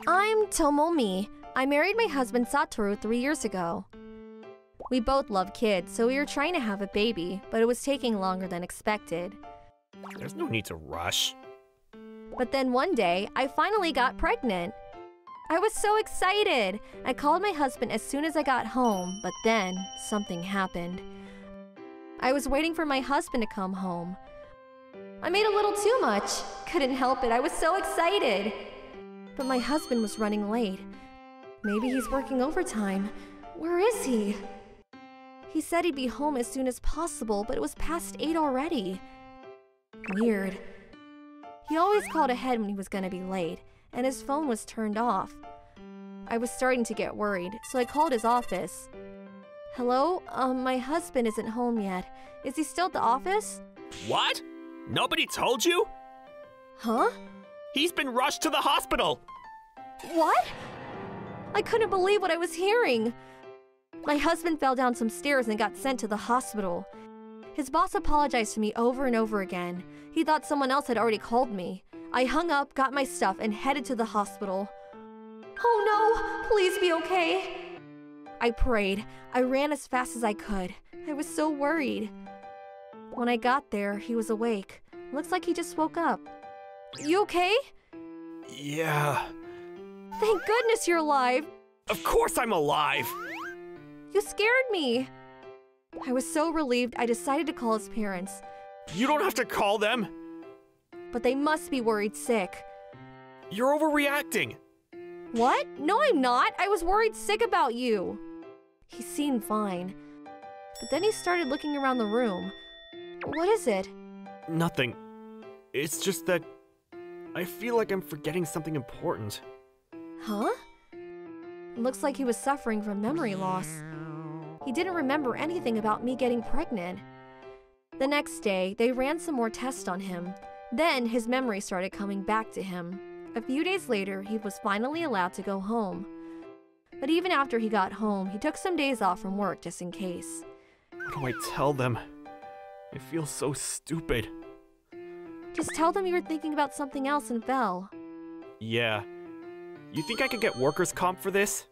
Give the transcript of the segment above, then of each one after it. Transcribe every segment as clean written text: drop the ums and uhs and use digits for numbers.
I'm Tomomi. I married my husband Satoru 3 years ago. We both love kids, so we were trying to have a baby, but it was taking longer than expected. There's no need to rush. But then one day, I finally got pregnant. I was so excited! I called my husband as soon as I got home, but then something happened. I was waiting for my husband to come home. I made a little too much. Couldn't help it, I was so excited. But my husband was running late. Maybe he's working overtime. Where is he? He said he'd be home as soon as possible, but it was past 8 already. Weird. He always called ahead when he was gonna be late, and his phone was turned off. I was starting to get worried, so I called his office. Hello? My husband isn't home yet. Is he still at the office? What? Nobody told you? Huh? He's been rushed to the hospital! What? I couldn't believe what I was hearing. My husband fell down some stairs and got sent to the hospital. His boss apologized to me over and over again. He thought someone else had already called me. I hung up, got my stuff, and headed to the hospital. Oh no! Please be okay! I prayed. I ran as fast as I could. I was so worried. When I got there, he was awake. Looks like he just woke up. You okay? Yeah. Thank goodness you're alive! Of course I'm alive! You scared me! I was so relieved I decided to call his parents. You don't have to call them! But they must be worried sick. You're overreacting! What? No, I'm not! I was worried sick about you! He seemed fine. But then he started looking around the room. What is it? Nothing. It's just that I feel like I'm forgetting something important. Huh? It looks like he was suffering from memory loss. He didn't remember anything about me getting pregnant. The next day, they ran some more tests on him. Then his memory started coming back to him. A few days later, he was finally allowed to go home. But even after he got home, he took some days off from work just in case. What do I tell them? I feel so stupid. Just tell them you were thinking about something else and fell. Yeah. You think I could get workers' comp for this?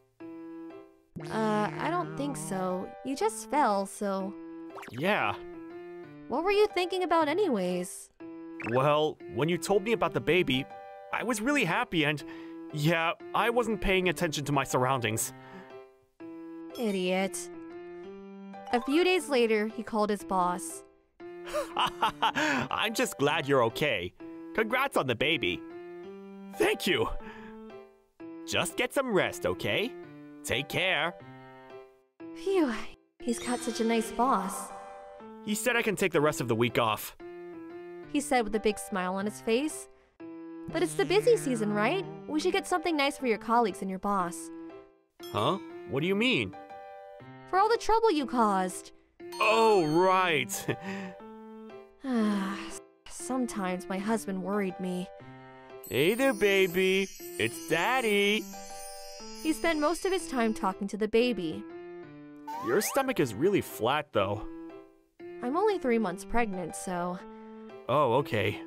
I don't think so. You just fell, so... Yeah. What were you thinking about anyways? Well, when you told me about the baby, I was really happy and, yeah, I wasn't paying attention to my surroundings. Idiot. A few days later, he called his boss. I'm just glad you're okay. Congrats on the baby. Thank you. Just get some rest, okay? Take care. Phew, he's got such a nice boss. He said I can take the rest of the week off. He said with a big smile on his face. But it's the busy season, right? We should get something nice for your colleagues and your boss. Huh? What do you mean? For all the trouble you caused. Oh, right. Sometimes my husband worried me. Hey there, baby. It's Daddy. He spent most of his time talking to the baby. Your stomach is really flat, though. I'm only 3 months pregnant, so... Oh, okay.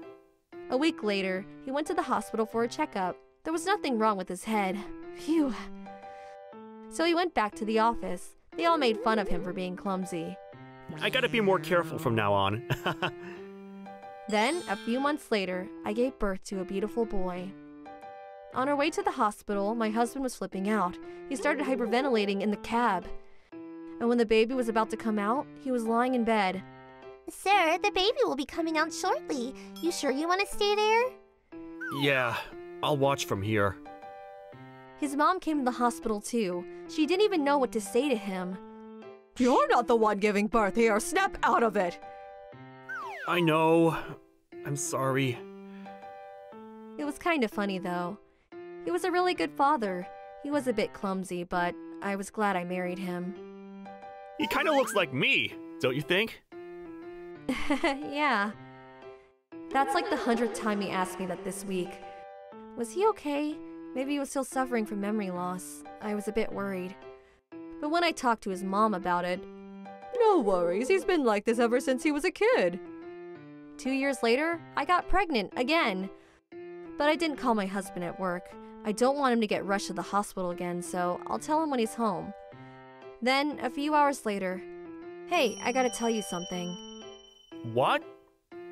A week later, he went to the hospital for a checkup. There was nothing wrong with his head. Phew. So he went back to the office. They all made fun of him for being clumsy. I gotta be more careful from now on. Then, a few months later, I gave birth to a beautiful boy. On our way to the hospital, my husband was flipping out. He started hyperventilating in the cab. And when the baby was about to come out, he was lying in bed. Sir, the baby will be coming out shortly. You sure you want to stay there? Yeah, I'll watch from here. His mom came to the hospital too. She didn't even know what to say to him. You're not the one giving birth here. Snap out of it. I know. I'm sorry. It was kind of funny though. He was a really good father. He was a bit clumsy, but I was glad I married him. He kind of looks like me, don't you think? Yeah. That's like the 100th time he asked me that this week. Was he okay? Maybe he was still suffering from memory loss. I was a bit worried. But when I talked to his mom about it, no worries, he's been like this ever since he was a kid. 2 years later, I got pregnant again. But I didn't call my husband at work. I don't want him to get rushed to the hospital again, so I'll tell him when he's home. Then, a few hours later, hey, I gotta tell you something. What?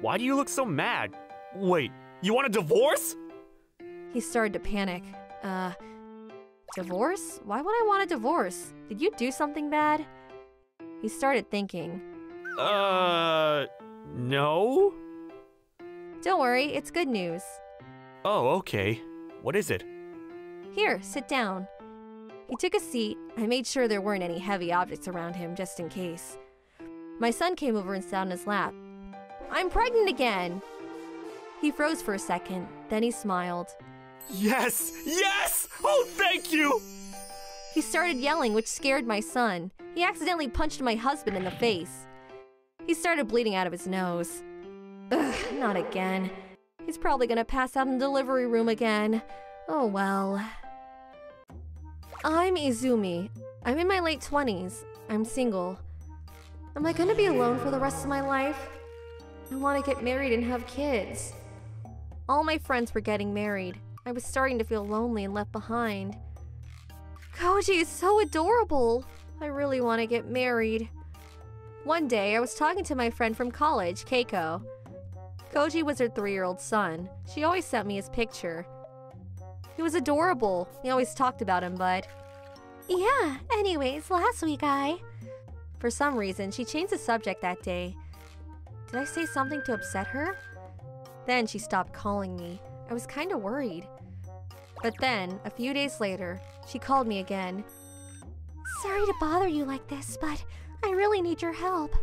Why do you look so mad? Wait, you want a divorce? He started to panic. Divorce? Why would I want a divorce? Did you do something bad? He started thinking. No? Don't worry, it's good news. Oh, okay. What is it? Here, sit down. He took a seat. I made sure there weren't any heavy objects around him, just in case. My son came over and sat on his lap. I'm pregnant again! He froze for a second, then he smiled. Yes! Yes! Oh, thank you! He started yelling, which scared my son. He accidentally punched my husband in the face. He started bleeding out of his nose. Ugh, not again. He's probably gonna pass out in the delivery room again. Oh well. I'm Izumi. I'm in my late 20s. I'm single. Am I gonna be alone for the rest of my life? I want to get married and have kids. All my friends were getting married. I was starting to feel lonely and left behind. Koji is so adorable. I really want to get married. One day, I was talking to my friend from college, Keiko. Koji was her 3-year-old son. She always sent me his picture. He was adorable. We always talked about him, but... Yeah, anyways, last week For some reason, she changed the subject that day. Did I say something to upset her? Then she stopped calling me. I was kinda worried. But then, a few days later, she called me again. Sorry to bother you like this, but I really need your help.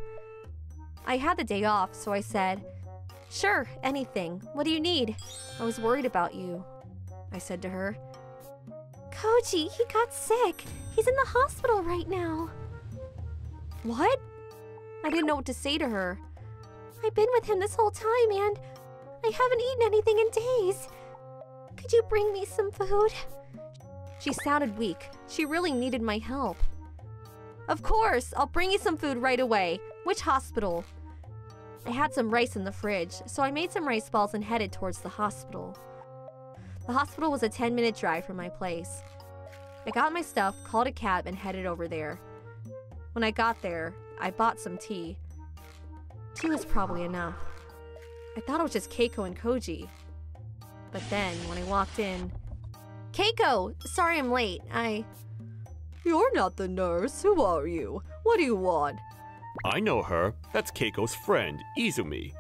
I had the day off, so I said, sure, anything. What do you need? I was worried about you, I said to her. Koji, he got sick. He's in the hospital right now. What? I didn't know what to say to her. I've been with him this whole time and I haven't eaten anything in days. Could you bring me some food? She sounded weak. She really needed my help. Of course, I'll bring you some food right away. Which hospital? I had some rice in the fridge, so I made some rice balls and headed towards the hospital. The hospital was a 10-minute drive from my place. I got my stuff, called a cab, and headed over there. When I got there, I bought some tea. Tea was probably enough. I thought it was just Keiko and Koji. But then, when I walked in... Keiko! Sorry I'm late. You're not the nurse. Who are you? What do you want? I know her. That's Keiko's friend, Izumi.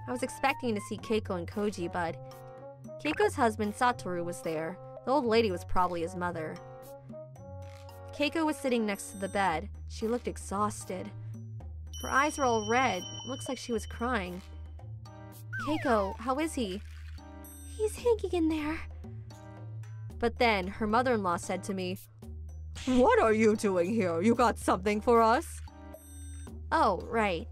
I was expecting to see Keiko and Koji, but... Keiko's husband, Satoru, was there. The old lady was probably his mother. Keiko was sitting next to the bed. She looked exhausted. Her eyes were all red. Looks like she was crying. Keiko, how is he? He's hanging in there. But then, her mother-in-law said to me, What are you doing here? You got something for us? Oh, right.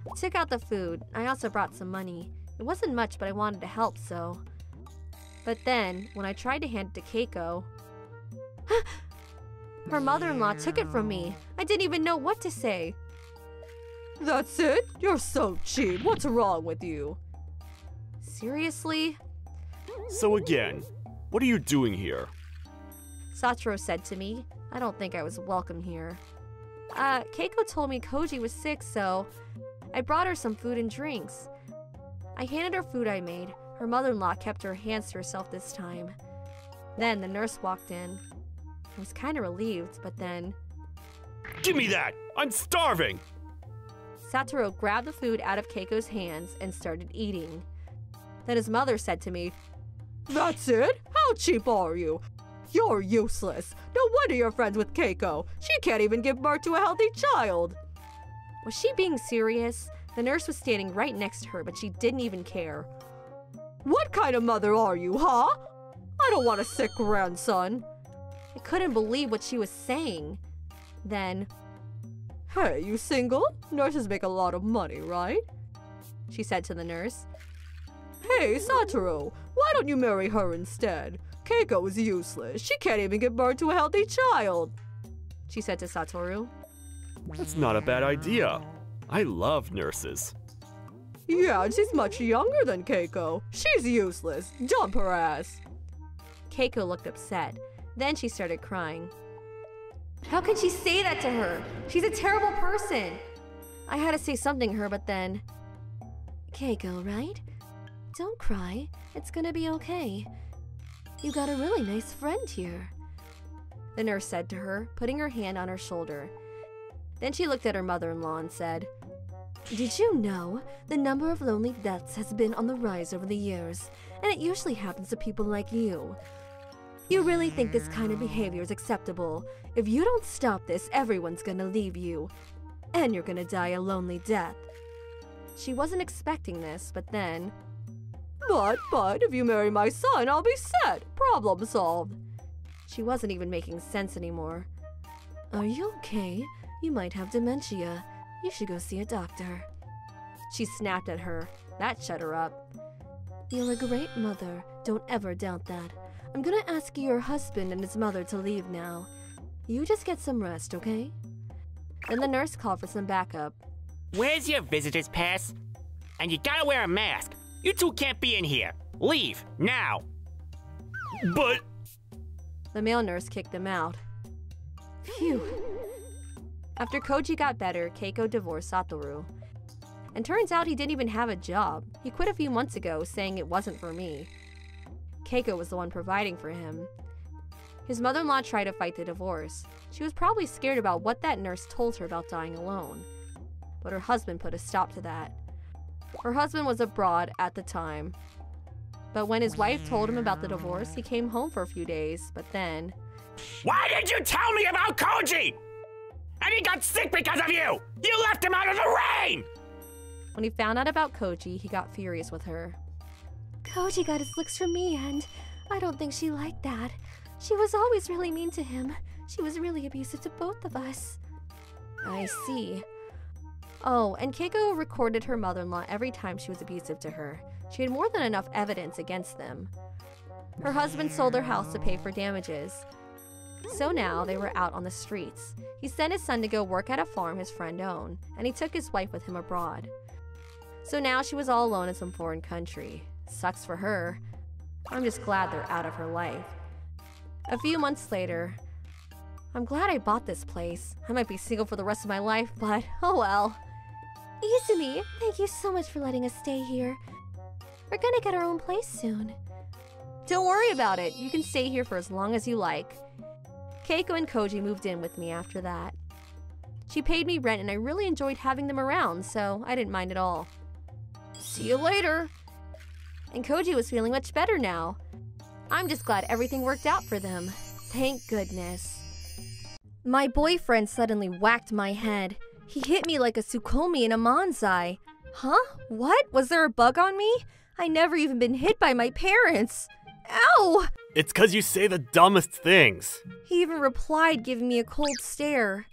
I took out the food. I also brought some money. It wasn't much, but I wanted to help, so... But then, when I tried to hand it to Keiko... Her mother-in-law took it from me. I didn't even know what to say. That's it? You're so cheap. What's wrong with you? Seriously? So again, what are you doing here? Satoru said to me. I don't think I was welcome here. Keiko told me Koji was sick, so I brought her some food and drinks. I handed her food I made. Her mother-in-law kept her hands to herself this time. Then the nurse walked in. I was kind of relieved, but then... Give me that! I'm starving! Satoru grabbed the food out of Keiko's hands and started eating. Then his mother said to me, That's it? How cheap are you? You're useless. No wonder you're friends with Keiko. She can't even give birth to a healthy child. Was she being serious? The nurse was standing right next to her, but she didn't even care. What kind of mother are you, huh? I don't want a sick grandson. I couldn't believe what she was saying. Then, Hey, you single? Nurses make a lot of money, right? She said to the nurse. Hey, Satoru, why don't you marry her instead? Keiko is useless. She can't even give birth to a healthy child. She said to Satoru. That's not a bad idea. I love nurses. Yeah, and she's much younger than Keiko. She's useless. Dump her ass. Keiko looked upset. Then she started crying. How can she say that to her? She's a terrible person. I had to say something to her, but then... Keiko, right? Don't cry. It's gonna be okay. You got a really nice friend here. The nurse said to her, putting her hand on her shoulder. Then she looked at her mother-in-law and said, Did you know the number of lonely deaths has been on the rise over the years, and it usually happens to people like you? You really think this kind of behavior is acceptable? If you don't stop this, everyone's gonna leave you, and you're gonna die a lonely death. She wasn't expecting this, but then... But, if you marry my son, I'll be set. Problem solved. She wasn't even making sense anymore. Are you okay? You might have dementia. You should go see a doctor. She snapped at her. That shut her up. You're a great mother. Don't ever doubt that. I'm gonna ask your husband and his mother to leave now. You just get some rest, okay? Then the nurse called for some backup. Where's your visitor's pass? And you gotta wear a mask. You two can't be in here. Leave, now. But... The male nurse kicked them out. Phew. After Koji got better, Keiko divorced Satoru. And turns out he didn't even have a job. He quit a few months ago, saying it wasn't for me. Keiko was the one providing for him. His mother-in-law tried to fight the divorce. She was probably scared about what that nurse told her about dying alone. But her husband put a stop to that. Her husband was abroad at the time. But when his wife told him about the divorce, he came home for a few days, but then... Why did you tell me about Koji? And he got sick because of you! You left him out of the rain! When he found out about Koji, he got furious with her. Koji got his looks from me, and I don't think she liked that. She was always really mean to him. She was really abusive to both of us. I see. Oh, and Keiko recorded her mother-in-law every time she was abusive to her. She had more than enough evidence against them. Her husband sold their house to pay for damages. So now they were out on the streets. He sent his son to go work at a farm his friend owned, and he took his wife with him abroad. So now she was all alone in some foreign country. Sucks for her. I'm just glad they're out of her life. A few months later, I'm glad I bought this place. I might be single for the rest of my life, but oh well. Izumi, thank you so much for letting us stay here. We're gonna get our own place soon. Don't worry about it. You can stay here for as long as you like. Keiko and Koji moved in with me after that. She paid me rent and I really enjoyed having them around, so I didn't mind at all. See you later. And Koji was feeling much better now. I'm just glad everything worked out for them. Thank goodness. My boyfriend suddenly whacked my head. He hit me like a Tsukomi in a manzai. Huh? What? Was there a bug on me? I never even been hit by my parents. Ow! It's 'cause you say the dumbest things. He even replied, giving me a cold stare.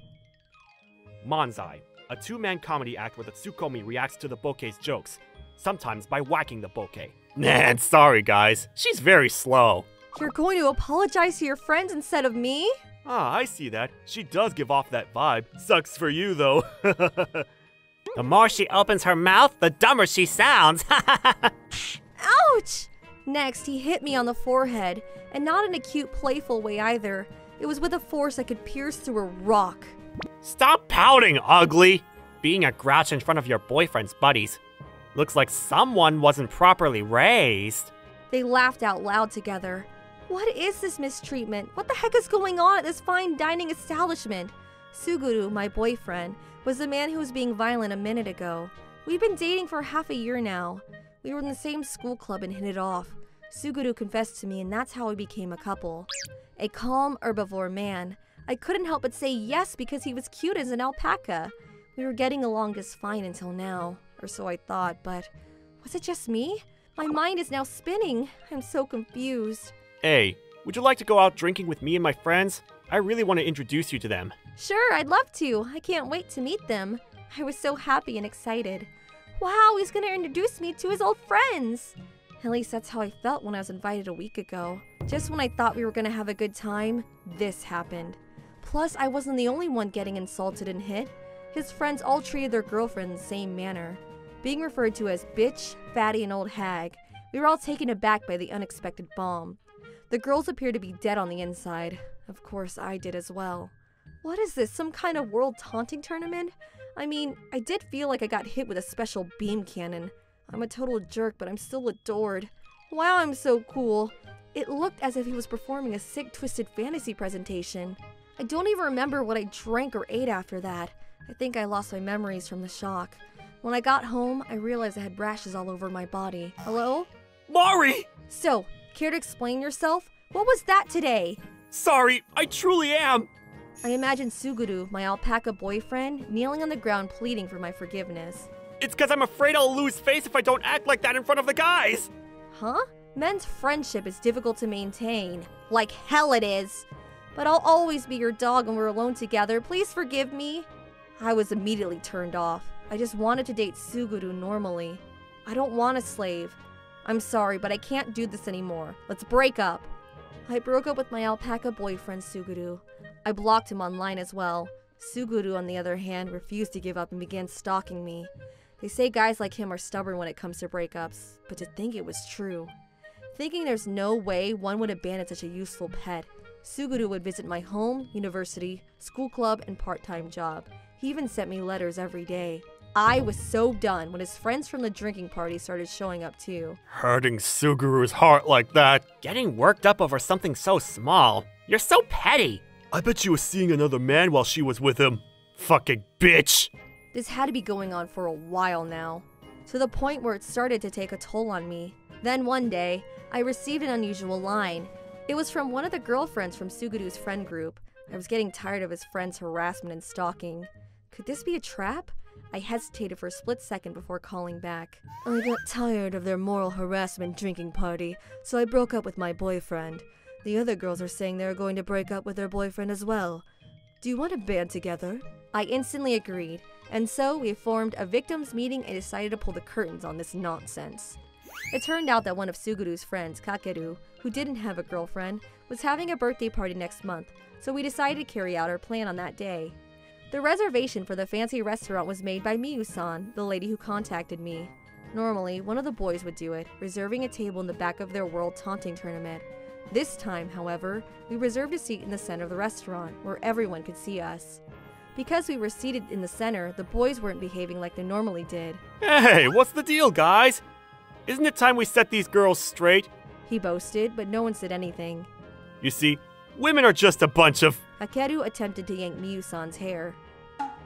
Manzai, a two-man comedy act where the Tsukomi reacts to the bokeh's jokes, sometimes by whacking the bokeh. Man, sorry guys, she's very slow. You're going to apologize to your friends instead of me? Ah, I see that. She does give off that vibe. Sucks for you, though. The more she opens her mouth, the dumber she sounds. Ouch! Next, he hit me on the forehead, and not in a cute, playful way either. It was with a force that could pierce through a rock. Stop pouting, ugly! Being a grouch in front of your boyfriend's buddies. Looks like someone wasn't properly raised. They laughed out loud together. What is this mistreatment? What the heck is going on at this fine dining establishment? Suguru, my boyfriend, was the man who was being violent a minute ago. We've been dating for half a year now. We were in the same school club and hit it off. Suguru confessed to me, and that's how we became a couple. A calm, herbivore man. I couldn't help but say yes because he was cute as an alpaca. We were getting along just fine until now, or so I thought, but was it just me? My mind is now spinning. I'm so confused. Hey, would you like to go out drinking with me and my friends? I really want to introduce you to them. Sure, I'd love to. I can't wait to meet them. I was so happy and excited. Wow, he's gonna introduce me to his old friends. At least that's how I felt when I was invited a week ago. Just when I thought we were gonna have a good time, this happened. Plus, I wasn't the only one getting insulted and hit. His friends all treated their girlfriend in the same manner. being referred to as bitch, fatty, and old hag. We were all taken aback by the unexpected bomb. The girls appeared to be dead on the inside. Of course, I did as well. What is this, some kind of world taunting tournament? I mean, I did feel like I got hit with a special beam cannon. I'm a total jerk, but I'm still adored. Wow, I'm so cool. It looked as if he was performing a sick, twisted fantasy presentation. I don't even remember what I drank or ate after that. I think I lost my memories from the shock. When I got home, I realized I had rashes all over my body. Hello? Mari! So, care to explain yourself? What was that today? Sorry, I truly am! I imagined Suguru, my alpaca boyfriend, kneeling on the ground pleading for my forgiveness. It's because I'm afraid I'll lose face if I don't act like that in front of the guys! Huh? Men's friendship is difficult to maintain. Like hell it is. But I'll always be your dog when we're alone together. Please forgive me. I was immediately turned off. I just wanted to date Suguru normally. I don't want a slave. I'm sorry, but I can't do this anymore. Let's break up. I broke up with my alpaca boyfriend, Suguru. I blocked him online as well. Suguru, on the other hand, refused to give up and began stalking me. They say guys like him are stubborn when it comes to breakups, but to think it was true. Thinking there's no way one would abandon such a useful pet, Suguru would visit my home, university, school club, and part-time job. He even sent me letters every day. I was so done when his friends from the drinking party started showing up too. Hurting Suguru's heart like that. Getting worked up over something so small. You're so petty. I bet she was seeing another man while she was with him. Fucking bitch. This had to be going on for a while now, to the point where it started to take a toll on me. Then one day, I received an unusual line. It was from one of the girlfriends from Suguru's friend group. I was getting tired of his friends' harassment and stalking. Could this be a trap? I hesitated for a split second before calling back. I got tired of their moral harassment drinking party, so I broke up with my boyfriend. The other girls are saying they're going to break up with their boyfriend as well. Do you want to band together? I instantly agreed, and so we formed a victims meeting and decided to pull the curtains on this nonsense. It turned out that one of Suguru's friends, Kakeru, who didn't have a girlfriend, was having a birthday party next month, so we decided to carry out our plan on that day. The reservation for the fancy restaurant was made by Miyu-san, the lady who contacted me. Normally, one of the boys would do it, reserving a table in the back of their world taunting tournament. This time, however, we reserved a seat in the center of the restaurant, where everyone could see us. Because we were seated in the center, the boys weren't behaving like they normally did. Hey, what's the deal, guys? Isn't it time we set these girls straight? He boasted, but no one said anything. You see, women are just a bunch of... Hakeru attempted to yank Miyu-san's hair.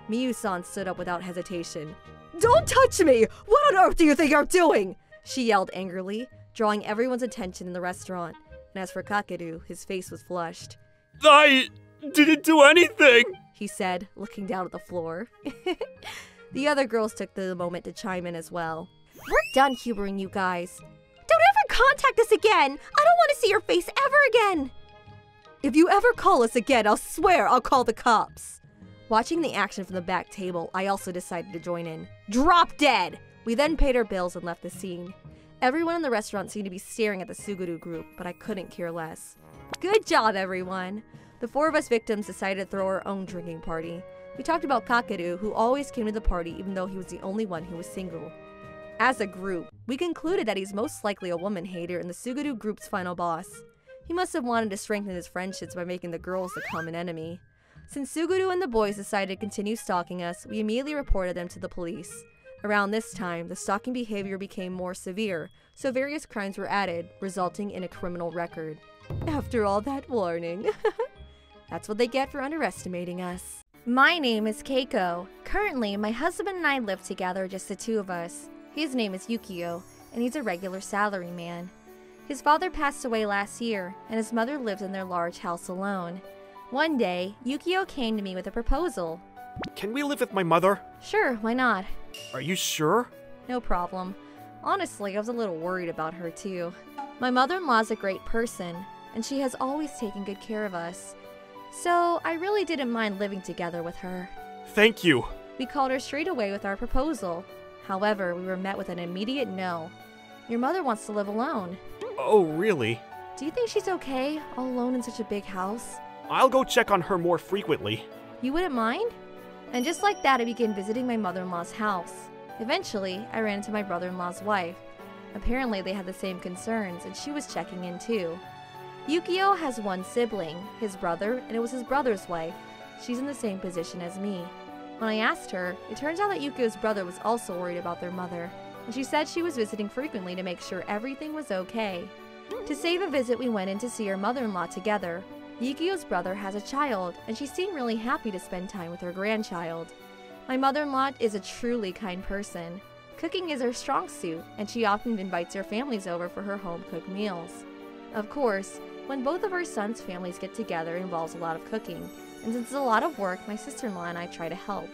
Miyu-san stood up without hesitation. Don't touch me! What on earth do you think you're doing? She yelled angrily, drawing everyone's attention in the restaurant. And as for Kakeru, his face was flushed. I didn't do anything! He said, looking down at the floor. The other girls took the moment to chime in as well. We're done humoring you guys. Don't ever contact us again! I don't want to see your face ever again! If you ever call us again, I'll swear I'll call the cops. Watching the action from the back table, I also decided to join in. Drop dead! We then paid our bills and left the scene. Everyone in the restaurant seemed to be staring at the Suguru group, but I couldn't care less. Good job, everyone! The four of us victims decided to throw our own drinking party. We talked about Kakeru, who always came to the party even though he was the only one who was single. As a group, we concluded that he's most likely a woman hater and the Suguru group's final boss. He must have wanted to strengthen his friendships by making the girls the common enemy. Since Suguru and the boys decided to continue stalking us, we immediately reported them to the police. Around this time, the stalking behavior became more severe, so various crimes were added, resulting in a criminal record. After all that warning. That's what they get for underestimating us. My name is Keiko. Currently, my husband and I live together, just the two of us. His name is Yukio, and he's a regular salaryman. His father passed away last year, and his mother lives in their large house alone. One day, Yukio came to me with a proposal. Can we live with my mother? Sure, why not? Are you sure? No problem. Honestly, I was a little worried about her too. My mother-in-law's a great person, and she has always taken good care of us. So, I really didn't mind living together with her. Thank you. We called her straight away with our proposal. However, we were met with an immediate no. Your mother wants to live alone. Oh, really? Do you think she's okay, all alone in such a big house? I'll go check on her more frequently. You wouldn't mind? And just like that, I began visiting my mother-in-law's house. Eventually, I ran into my brother-in-law's wife. Apparently, they had the same concerns, and she was checking in too. Yukio has one sibling, his brother, and it was his brother's wife. She's in the same position as me. When I asked her, it turns out that Yukio's brother was also worried about their mother, and she said she was visiting frequently to make sure everything was okay. To save a visit, we went in to see her mother-in-law together. Yukio's brother has a child, and she seemed really happy to spend time with her grandchild. My mother-in-law is a truly kind person. Cooking is her strong suit, and she often invites her families over for her home-cooked meals. Of course, when both of our sons' families get together, it involves a lot of cooking, and since it's a lot of work, my sister-in-law and I try to help.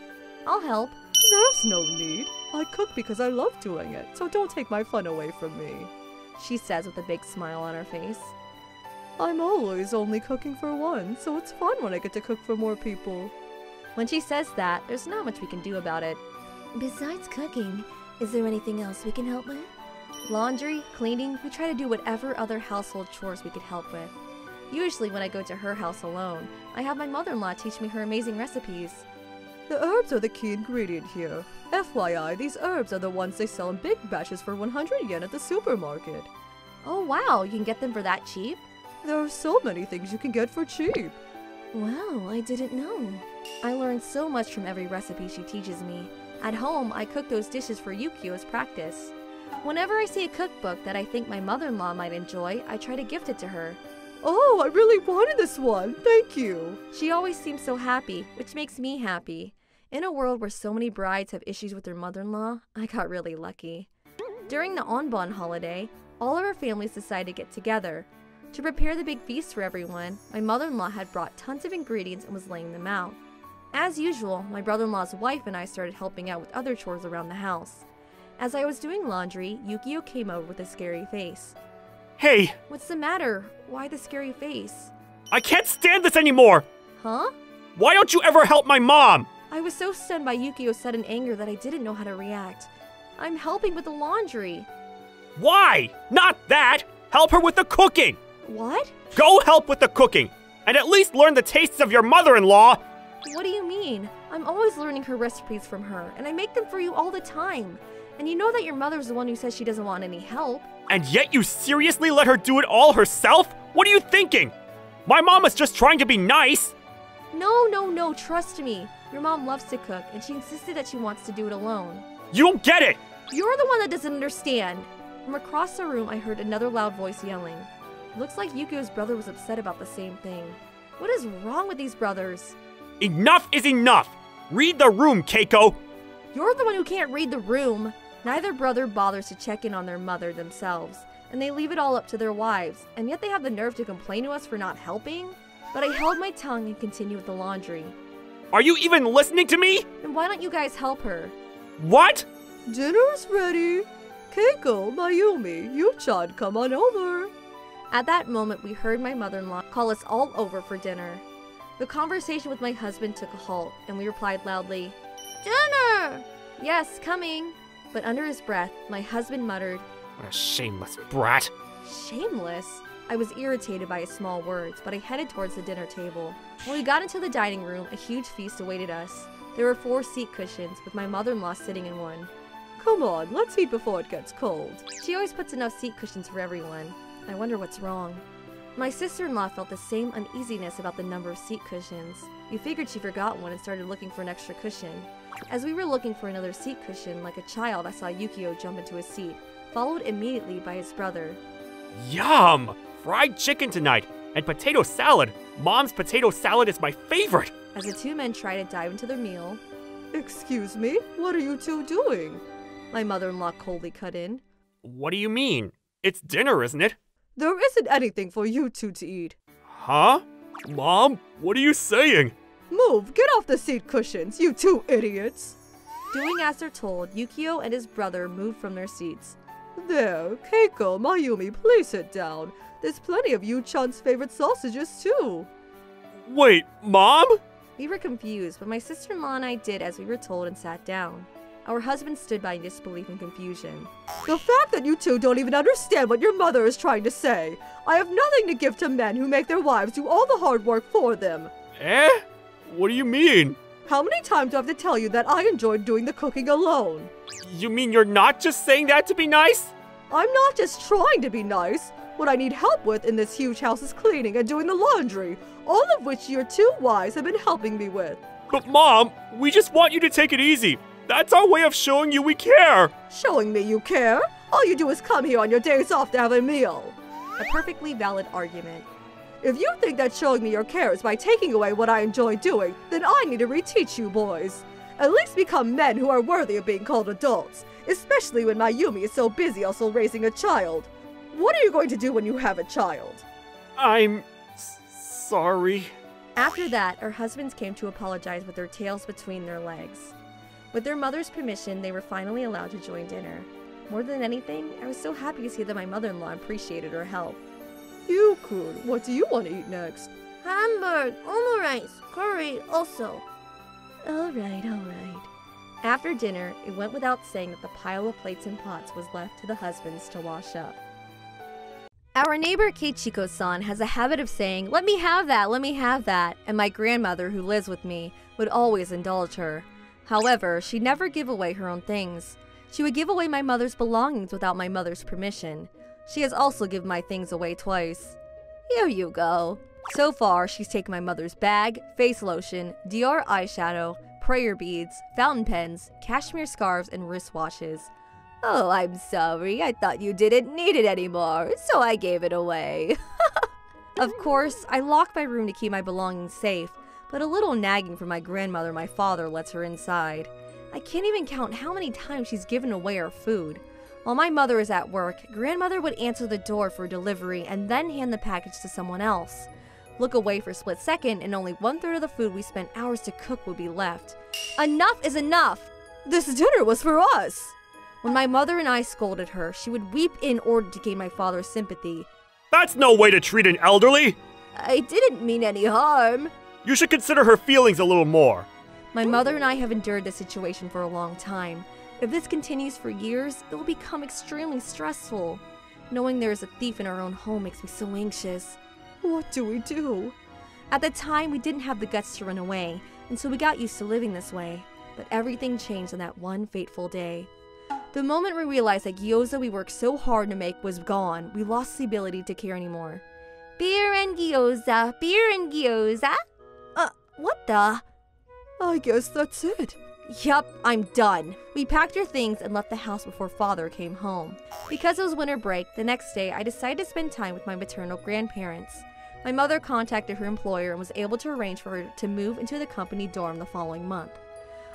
I'll help. There's no need. I cook because I love doing it, so don't take my fun away from me, she says with a big smile on her face. I'm always only cooking for one, so it's fun when I get to cook for more people. When she says that, there's not much we can do about it. Besides cooking, is there anything else we can help with? Laundry, cleaning, we try to do whatever other household chores we could help with. Usually when I go to her house alone, I have my mother-in-law teach me her amazing recipes. The herbs are the key ingredient here. FYI, these herbs are the ones they sell in big batches for 100 yen at the supermarket. Oh wow, you can get them for that cheap? There are so many things you can get for cheap. Wow, I didn't know. I learned so much from every recipe she teaches me. At home, I cook those dishes for Yukio as practice. Whenever I see a cookbook that I think my mother-in-law might enjoy, I try to gift it to her. Oh, I really wanted this one. Thank you. She always seems so happy, which makes me happy. In a world where so many brides have issues with their mother-in-law, I got really lucky. During the Onbon holiday, all of our families decided to get together. To prepare the big feast for everyone, my mother-in-law had brought tons of ingredients and was laying them out. As usual, my brother-in-law's wife and I started helping out with other chores around the house. As I was doing laundry, Yukio came over with a scary face. Hey, What's the matter? Why the scary face? I can't stand this anymore! Huh? Why don't you ever help my mom? I was so stunned by Yukio's sudden anger that I didn't know how to react. I'm helping with the laundry. Why? Not that! Help her with the cooking! What? Go help with the cooking! And at least learn the tastes of your mother-in-law! What do you mean? I'm always learning her recipes from her, and I make them for you all the time. And you know that your mother's the one who says she doesn't want any help. And yet you seriously let her do it all herself? What are you thinking? My mom is just trying to be nice! No, trust me. Your mom loves to cook, and she insisted that she wants to do it alone. You don't get it! You're the one that doesn't understand. From across the room, I heard another loud voice yelling. Looks like Yukio's brother was upset about the same thing. What is wrong with these brothers? Enough is enough! Read the room, Keiko! You're the one who can't read the room. Neither brother bothers to check in on their mother themselves, and they leave it all up to their wives, and yet they have the nerve to complain to us for not helping? But I held my tongue and continued with the laundry. Are you even listening to me? Then why don't you guys help her? What? Dinner's ready. Keiko, Mayumi, Yu-chan, come on over. At that moment, we heard my mother-in-law call us all over for dinner. The conversation with my husband took a halt, and we replied loudly, "Dinner!" "Yes, coming." But under his breath, my husband muttered, What a shameless brat. "Shameless?" I was irritated by his small words, but I headed towards the dinner table. When we got into the dining room, a huge feast awaited us. There were 4 seat cushions, with my mother-in-law sitting in one. Come on, let's eat before it gets cold. She always puts enough seat cushions for everyone. I wonder what's wrong. My sister-in-law felt the same uneasiness about the number of seat cushions. We figured she forgot one and started looking for an extra cushion. As we were looking for another seat cushion, like a child, I saw Yukio jump into his seat, followed immediately by his brother. Yum! Fried chicken tonight, and potato salad. Mom's potato salad is my favorite. As the 2 men tried to dive into their meal, Excuse me, what are you two doing? my mother-in-law coldly cut in. What do you mean? It's dinner, isn't it? There isn't anything for you two to eat. Huh? Mom, what are you saying? Move, get off the seat cushions, you 2 idiots. Doing as they're told, Yukio and his brother moved from their seats. There, Keiko, Mayumi, please sit down. There's plenty of Yu-chan's favorite sausages too. Wait, Mom? We were confused, but my sister-in-law and I did as we were told and sat down. Our husband stood by in disbelief and confusion. The fact that you two don't even understand what your mother is trying to say. I have nothing to give to men who make their wives do all the hard work for them. Eh? What do you mean? How many times do I have to tell you that I enjoyed doing the cooking alone? You mean you're not just saying that to be nice? I'm not just trying to be nice. What I need help with in this huge house is cleaning and doing the laundry, all of which your two wives have been helping me with. But Mom, we just want you to take it easy. That's our way of showing you we care. Showing me you care? All you do is come here on your days off to have a meal. A perfectly valid argument. If you think that showing me your care is by taking away what I enjoy doing, then I need to reteach you boys. At least become men who are worthy of being called adults, especially when my Yumi is so busy also raising a child. What are you going to do when you have a child? I'm sorry. After that, our husbands came to apologize with their tails between their legs. With their mother's permission, they were finally allowed to join dinner. More than anything, I was so happy to see that my mother-in-law appreciated her help. Yukun, what do you want to eat next? Hamburg, omurice, curry also. Alright. After dinner, it went without saying that the pile of plates and pots was left to the husbands to wash up. Our neighbor Keichiko-san has a habit of saying, "Let me have that," and my grandmother, who lives with me, would always indulge her. However, she'd never give away her own things. She would give away my mother's belongings without my mother's permission. She has also given my things away twice. Here you go. So far, she's taken my mother's bag, face lotion, Dior eyeshadow, prayer beads, fountain pens, cashmere scarves, and wristwatches. Oh, I'm sorry. I thought you didn't need it anymore, so I gave it away. Of course, I lock my room to keep my belongings safe, but a little nagging from my grandmother and my father lets her inside. I can't even count how many times she's given away our food. While my mother is at work, grandmother would answer the door for delivery and then hand the package to someone else. Look away for a split second and only 1/3 of the food we spent hours to cook would be left. Enough is enough! This dinner was for us! When my mother and I scolded her, she would weep in order to gain my father's sympathy. That's no way to treat an elderly. I didn't mean any harm. You should consider her feelings a little more. My mother and I have endured this situation for a long time. If this continues for years, it will become extremely stressful. Knowing there is a thief in our own home makes me so anxious. What do we do? At the time, we didn't have the guts to run away, and so we got used to living this way. But everything changed on that one fateful day. The moment we realized that gyoza we worked so hard to make was gone, we lost the ability to care anymore. Beer and gyoza, beer and gyoza? What the? I guess that's it. Yup, I'm done. We packed our things and left the house before father came home. Because it was winter break, the next day I decided to spend time with my maternal grandparents. My mother contacted her employer and was able to arrange for her to move into the company dorm the following month.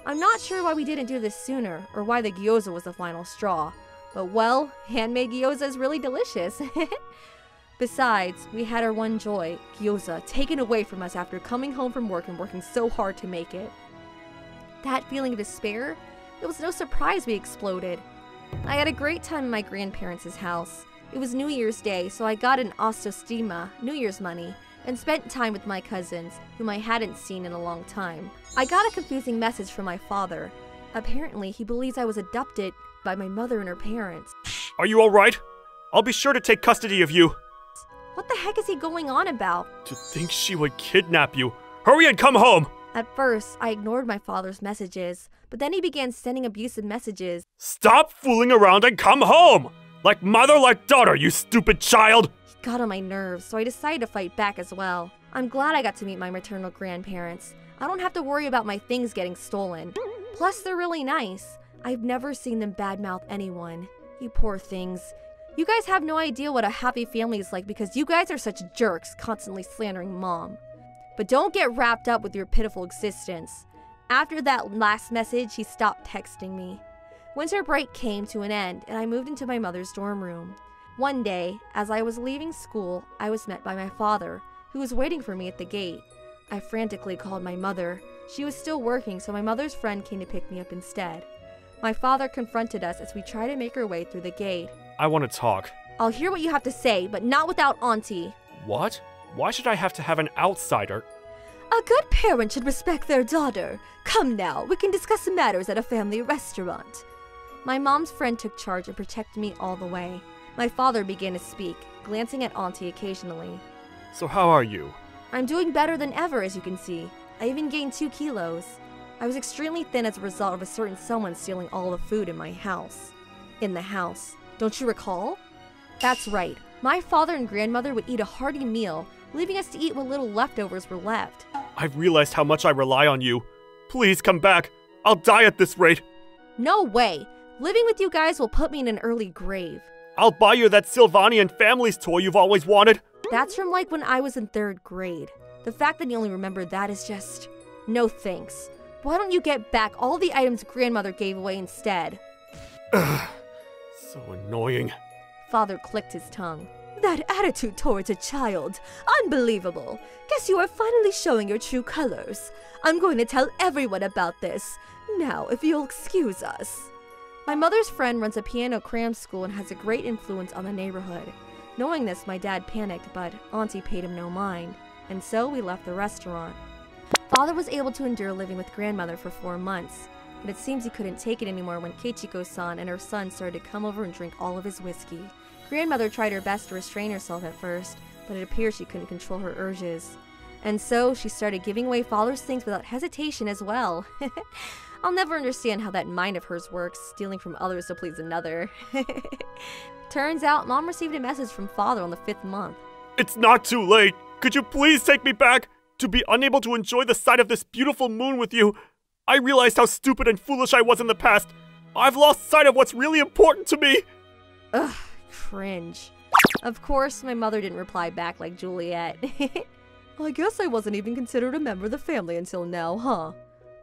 I'm not sure why we didn't do this sooner, or why the gyoza was the final straw. But well, handmade gyoza is really delicious. Besides, we had our one joy, gyoza, taken away from us after coming home from work and working so hard to make it. That feeling of despair, it was no surprise we exploded. I had a great time in my grandparents' house. It was New Year's Day, so I got an ostostima, New Year's money, and spent time with my cousins, whom I hadn't seen in a long time. I got a confusing message from my father. Apparently, he believes I was adopted by my mother and her parents. Are you alright? I'll be sure to take custody of you. What the heck is he going on about? To think she would kidnap you. Hurry and come home! At first, I ignored my father's messages, but then he began sending abusive messages. Stop fooling around and come home! Like mother, like daughter, you stupid child! He got on my nerves, so I decided to fight back as well. I'm glad I got to meet my maternal grandparents. I don't have to worry about my things getting stolen. Plus, they're really nice. I've never seen them badmouth anyone. You poor things. You guys have no idea what a happy family is like because you guys are such jerks, constantly slandering mom. But don't get wrapped up with your pitiful existence. After that last message, he stopped texting me. Winter break came to an end, and I moved into my mother's dorm room. One day, as I was leaving school, I was met by my father, who was waiting for me at the gate. I frantically called my mother. She was still working, so my mother's friend came to pick me up instead. My father confronted us as we tried to make our way through the gate. I want to talk. I'll hear what you have to say, but not without Auntie. What? Why should I have to have an outsider? A good parent should respect their daughter. Come now, we can discuss matters at a family restaurant. My mom's friend took charge and protected me all the way. My father began to speak, glancing at Auntie occasionally. So how are you? I'm doing better than ever, as you can see. I even gained 2 kilos. I was extremely thin as a result of a certain someone stealing all the food in my house. In the house. Don't you recall? That's right. My father and grandmother would eat a hearty meal, leaving us to eat what little leftovers were left. I've realized how much I rely on you. Please come back. I'll die at this rate. No way! Living with you guys will put me in an early grave. I'll buy you that Sylvanian Families toy you've always wanted. That's from like when I was in 3rd grade. The fact that you only remember that is just... no thanks. Why don't you get back all the items grandmother gave away instead? Ugh, so annoying. Father clicked his tongue. That attitude towards a child. Unbelievable. Guess you are finally showing your true colors. I'm going to tell everyone about this. Now, if you'll excuse us. My mother's friend runs a piano cram school and has a great influence on the neighborhood. Knowing this, my dad panicked, but Auntie paid him no mind. And so we left the restaurant. Father was able to endure living with grandmother for 4 months, but it seems he couldn't take it anymore when Keiichiko-san and her son started to come over and drink all of his whiskey. Grandmother tried her best to restrain herself at first, but it appears she couldn't control her urges. And so she started giving away Father's things without hesitation as well. I'll never understand how that mind of hers works, stealing from others to please another. Turns out Mom received a message from Father on the 5th month. It's not too late. Could you please take me back? To be unable to enjoy the sight of this beautiful moon with you. I realized how stupid and foolish I was in the past. I've lost sight of what's really important to me. Ugh, cringe. Of course, my mother didn't reply back like Juliet. I guess I wasn't even considered a member of the family until now, huh?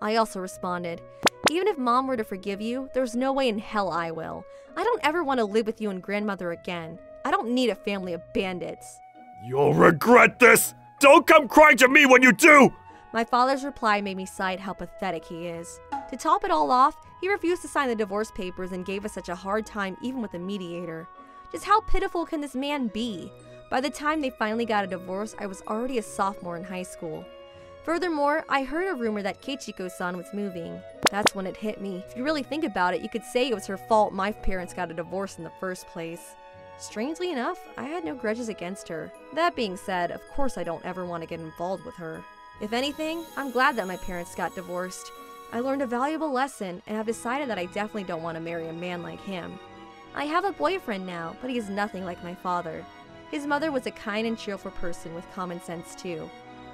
I also responded, even if Mom were to forgive you, there's no way in hell I will. I don't ever want to live with you and grandmother again. I don't need a family of bandits. You'll regret this! Don't come crying to me when you do! My father's reply made me sigh at how pathetic he is. To top it all off, he refused to sign the divorce papers and gave us such a hard time even with a mediator. Just how pitiful can this man be? By the time they finally got a divorce, I was already a sophomore in high school. Furthermore, I heard a rumor that Keiichiko-san was moving. That's when it hit me. If you really think about it, you could say it was her fault my parents got a divorce in the first place. Strangely enough, I had no grudges against her. That being said, of course I don't ever want to get involved with her. If anything, I'm glad that my parents got divorced. I learned a valuable lesson, and I've decided that I definitely don't want to marry a man like him. I have a boyfriend now, but he is nothing like my father. His mother was a kind and cheerful person with common sense too.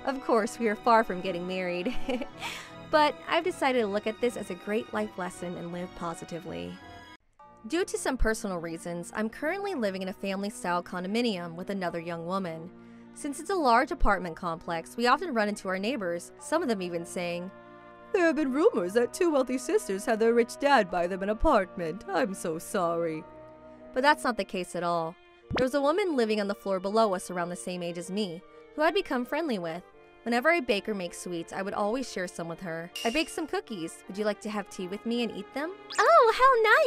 Of course, we are far from getting married. But I've decided to look at this as a great life lesson and live positively. Due to some personal reasons, I'm currently living in a family-style condominium with another young woman. Since it's a large apartment complex, we often run into our neighbors, some of them even saying, There have been rumors that 2 wealthy sisters had their rich dad buy them an apartment. I'm so sorry. But that's not the case at all. There was a woman living on the floor below us around the same age as me, who I'd become friendly with. Whenever I bake or make sweets, I would always share some with her. I baked some cookies. Would you like to have tea with me and eat them? Oh,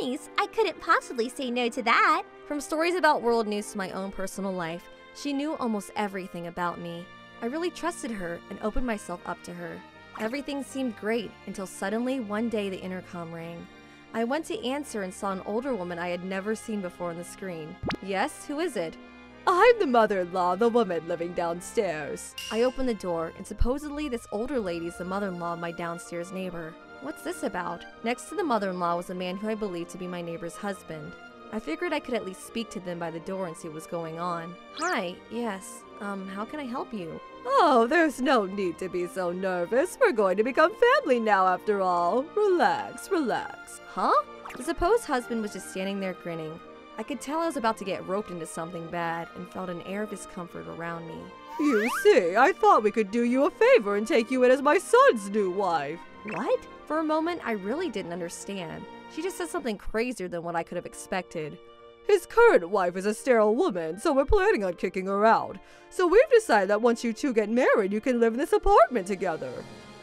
how nice! I couldn't possibly say no to that. From stories about world news to my own personal life, she knew almost everything about me. I really trusted her and opened myself up to her. Everything seemed great until suddenly one day the intercom rang. I went to answer and saw an older woman I had never seen before on the screen. Yes, who is it? I'm the mother-in-law, the woman living downstairs. I opened the door, and supposedly this older lady's the mother-in-law of my downstairs neighbor. What's this about? Next to the mother-in-law was a man who I believed to be my neighbor's husband. I figured I could at least speak to them by the door and see what was going on. Hi, yes, how can I help you? Oh, there's no need to be so nervous. We're going to become family now after all. Relax, relax. Huh? The supposed husband was just standing there grinning. I could tell I was about to get roped into something bad and felt an air of discomfort around me. You see, I thought we could do you a favor and take you in as my son's new wife. What? For a moment, I really didn't understand. She just said something crazier than what I could have expected. His current wife is a sterile woman, so we're planning on kicking her out. So we've decided that once you two get married, you can live in this apartment together.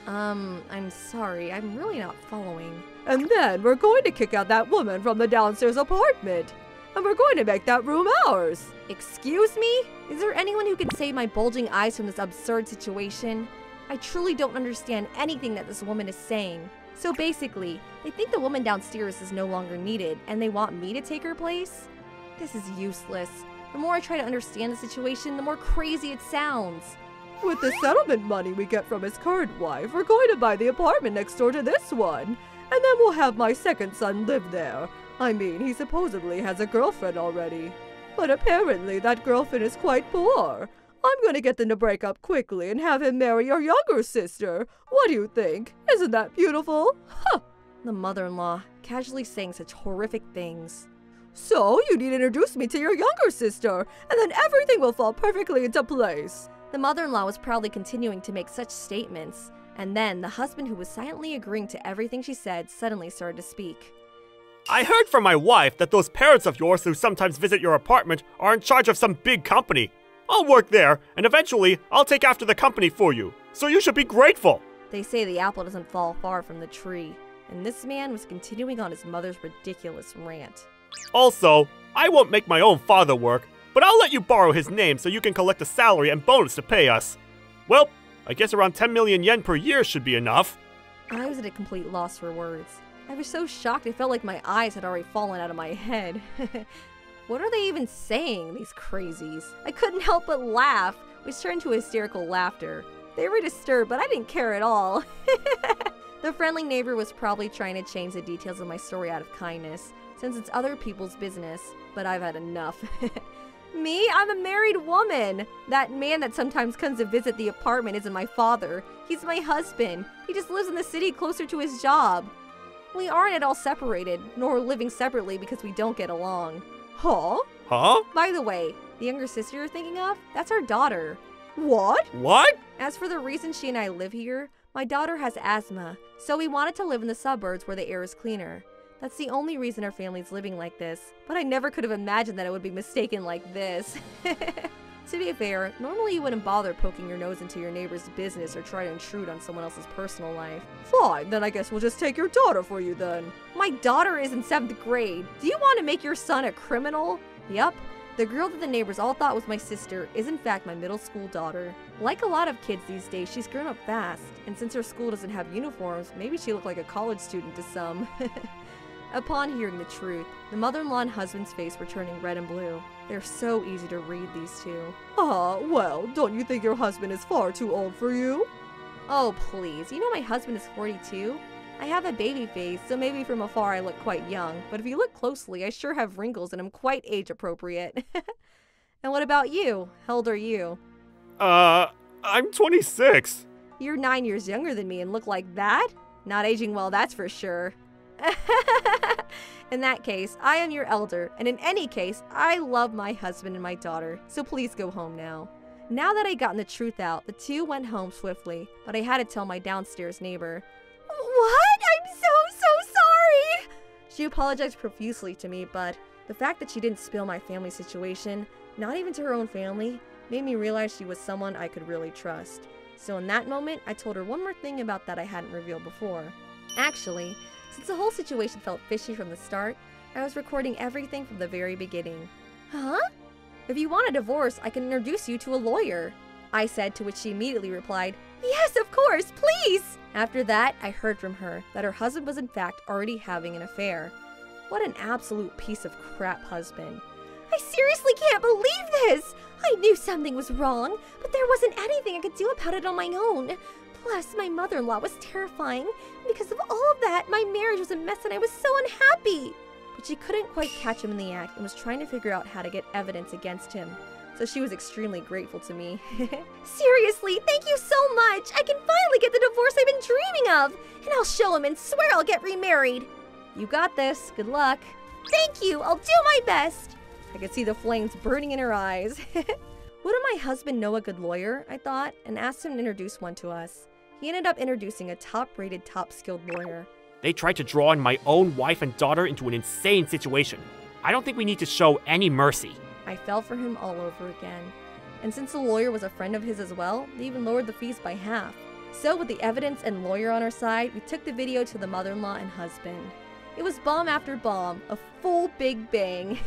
I'm sorry, I'm really not following. And then we're going to kick out that woman from the downstairs apartment. And we're going to make that room ours. Excuse me? Is there anyone who can save my bulging eyes from this absurd situation? I truly don't understand anything that this woman is saying. So basically, they think the woman downstairs is no longer needed, and they want me to take her place? This is useless. The more I try to understand the situation, the more crazy it sounds. With the settlement money we get from his current wife, we're going to buy the apartment next door to this one. And then we'll have my second son live there. I mean, he supposedly has a girlfriend already. But apparently that girlfriend is quite poor. I'm gonna get them to break up quickly and have him marry your younger sister. What do you think? Isn't that beautiful? Huh. The mother-in-law, casually saying such horrific things. So, you need to introduce me to your younger sister, and then everything will fall perfectly into place. The mother-in-law was proudly continuing to make such statements, and then the husband, who was silently agreeing to everything she said, suddenly started to speak. I heard from my wife that those parents of yours who sometimes visit your apartment are in charge of some big company. I'll work there, and eventually I'll take after the company for you, so you should be grateful. They say the apple doesn't fall far from the tree, and this man was continuing on his mother's ridiculous rant. Also, I won't make my own father work, but I'll let you borrow his name so you can collect a salary and bonus to pay us. Well, I guess around 10 million yen per year should be enough. I was at a complete loss for words. I was so shocked I felt like my eyes had already fallen out of my head. What are they even saying, these crazies? I couldn't help but laugh, which turned to hysterical laughter. They were disturbed, but I didn't care at all. The friendly neighbor was probably trying to change the details of my story out of kindness, since it's other people's business, but I've had enough. Me? I'm a married woman! That man that sometimes comes to visit the apartment isn't my father. He's my husband. He just lives in the city closer to his job. We aren't at all separated, nor living separately because we don't get along. Huh? Huh? By the way, the younger sister you're thinking of? That's our daughter. What? What? As for the reason she and I live here, my daughter has asthma, so we wanted to live in the suburbs where the air is cleaner. That's the only reason our family's living like this, but I never could have imagined that it would be mistaken like this. To be fair, normally you wouldn't bother poking your nose into your neighbor's business or try to intrude on someone else's personal life. Fine, then I guess we'll just take your daughter for you then. My daughter is in 7th grade. Do you want to make your son a criminal? Yup. The girl that the neighbors all thought was my sister is in fact my middle school daughter. Like a lot of kids these days, she's grown up fast, and since her school doesn't have uniforms, maybe she looked like a college student to some. Upon hearing the truth, the mother-in-law and husband's face were turning red and blue. They're so easy to read, these two. Well, don't you think your husband is far too old for you? Oh, please. You know my husband is 42? I have a baby face, so maybe from afar I look quite young, but if you look closely, I sure have wrinkles and I'm quite age-appropriate. And what about you? How old are you? I'm 26. You're 9 years younger than me and look like that? Not aging well, that's for sure. In that case, I am your elder, and in any case, I love my husband and my daughter, so please go home now. Now that I'd gotten the truth out, the two went home swiftly, but I had to tell my downstairs neighbor. What? I'm so sorry! She apologized profusely to me, but the fact that she didn't spill my family situation, not even to her own family, made me realize she was someone I could really trust. So in that moment, I told her one more thing about that I hadn't revealed before. Actually, since the whole situation felt fishy from the start, I was recording everything from the very beginning. Huh? If you want a divorce, I can introduce you to a lawyer, I said, to which she immediately replied, Yes, of course, please! After that, I heard from her that her husband was in fact already having an affair. What an absolute piece of crap husband. I seriously can't believe this! I knew something was wrong, but there wasn't anything I could do about it on my own. Plus, my mother-in-law was terrifying. Because of all of that, my marriage was a mess and I was so unhappy. But she couldn't quite catch him in the act and was trying to figure out how to get evidence against him. So she was extremely grateful to me. Seriously, thank you so much! I can finally get the divorce I've been dreaming of! And I'll show him and swear I'll get remarried! You got this. Good luck. Thank you! I'll do my best! I could see the flames burning in her eyes. Wouldn't my husband know a good lawyer, I thought, and asked him to introduce one to us. He ended up introducing a top-rated, top-skilled lawyer. They tried to draw in my own wife and daughter into an insane situation. I don't think we need to show any mercy. I fell for him all over again. And since the lawyer was a friend of his as well, they even lowered the fees by half. So with the evidence and lawyer on our side, we took the video to the mother-in-law and husband. It was bomb after bomb, a full big bang.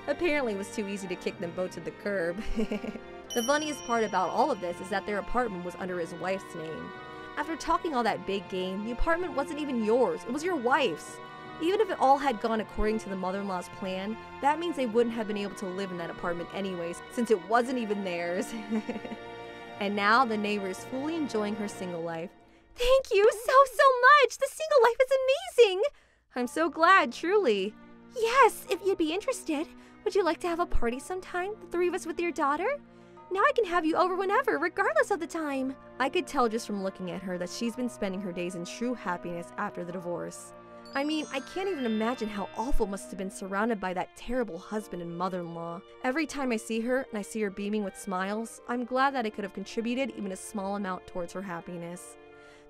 Apparently it was too easy to kick them both to the curb. The funniest part about all of this is that their apartment was under his wife's name. After talking all that big game, the apartment wasn't even yours, it was your wife's. Even if it all had gone according to the mother-in-law's plan, that means they wouldn't have been able to live in that apartment anyways, since it wasn't even theirs. And now the neighbor is fully enjoying her single life. Thank you so much! The single life is amazing! I'm so glad, truly. Yes, if you'd be interested, would you like to have a party sometime, the three of us with your daughter? Now I can have you over whenever, regardless of the time. I could tell just from looking at her that she's been spending her days in true happiness after the divorce. I mean, I can't even imagine how awful must have been surrounded by that terrible husband and mother-in-law. Every time I see her, and I see her beaming with smiles, I'm glad that I could have contributed even a small amount towards her happiness.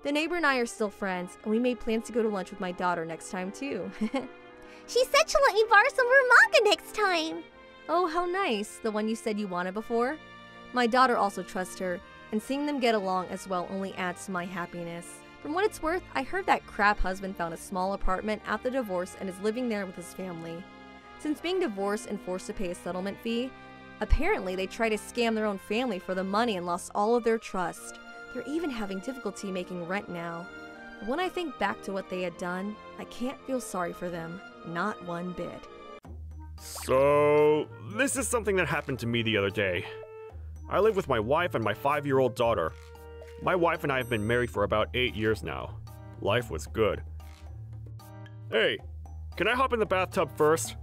The neighbor and I are still friends, and we made plans to go to lunch with my daughter next time too. She said she'll let me borrow some of her manga next time. Oh, how nice. The one you said you wanted before? My daughter also trusts her, and seeing them get along as well only adds to my happiness. From what it's worth, I heard that crap husband found a small apartment after the divorce and is living there with his family. Since being divorced and forced to pay a settlement fee, apparently they tried to scam their own family for the money and lost all of their trust. They're even having difficulty making rent now. But when I think back to what they had done, I can't feel sorry for them. Not one bit. So, this is something that happened to me the other day. I live with my wife and my 5-year-old daughter. My wife and I have been married for about 8 years now. Life was good. Hey, can I hop in the bathtub first?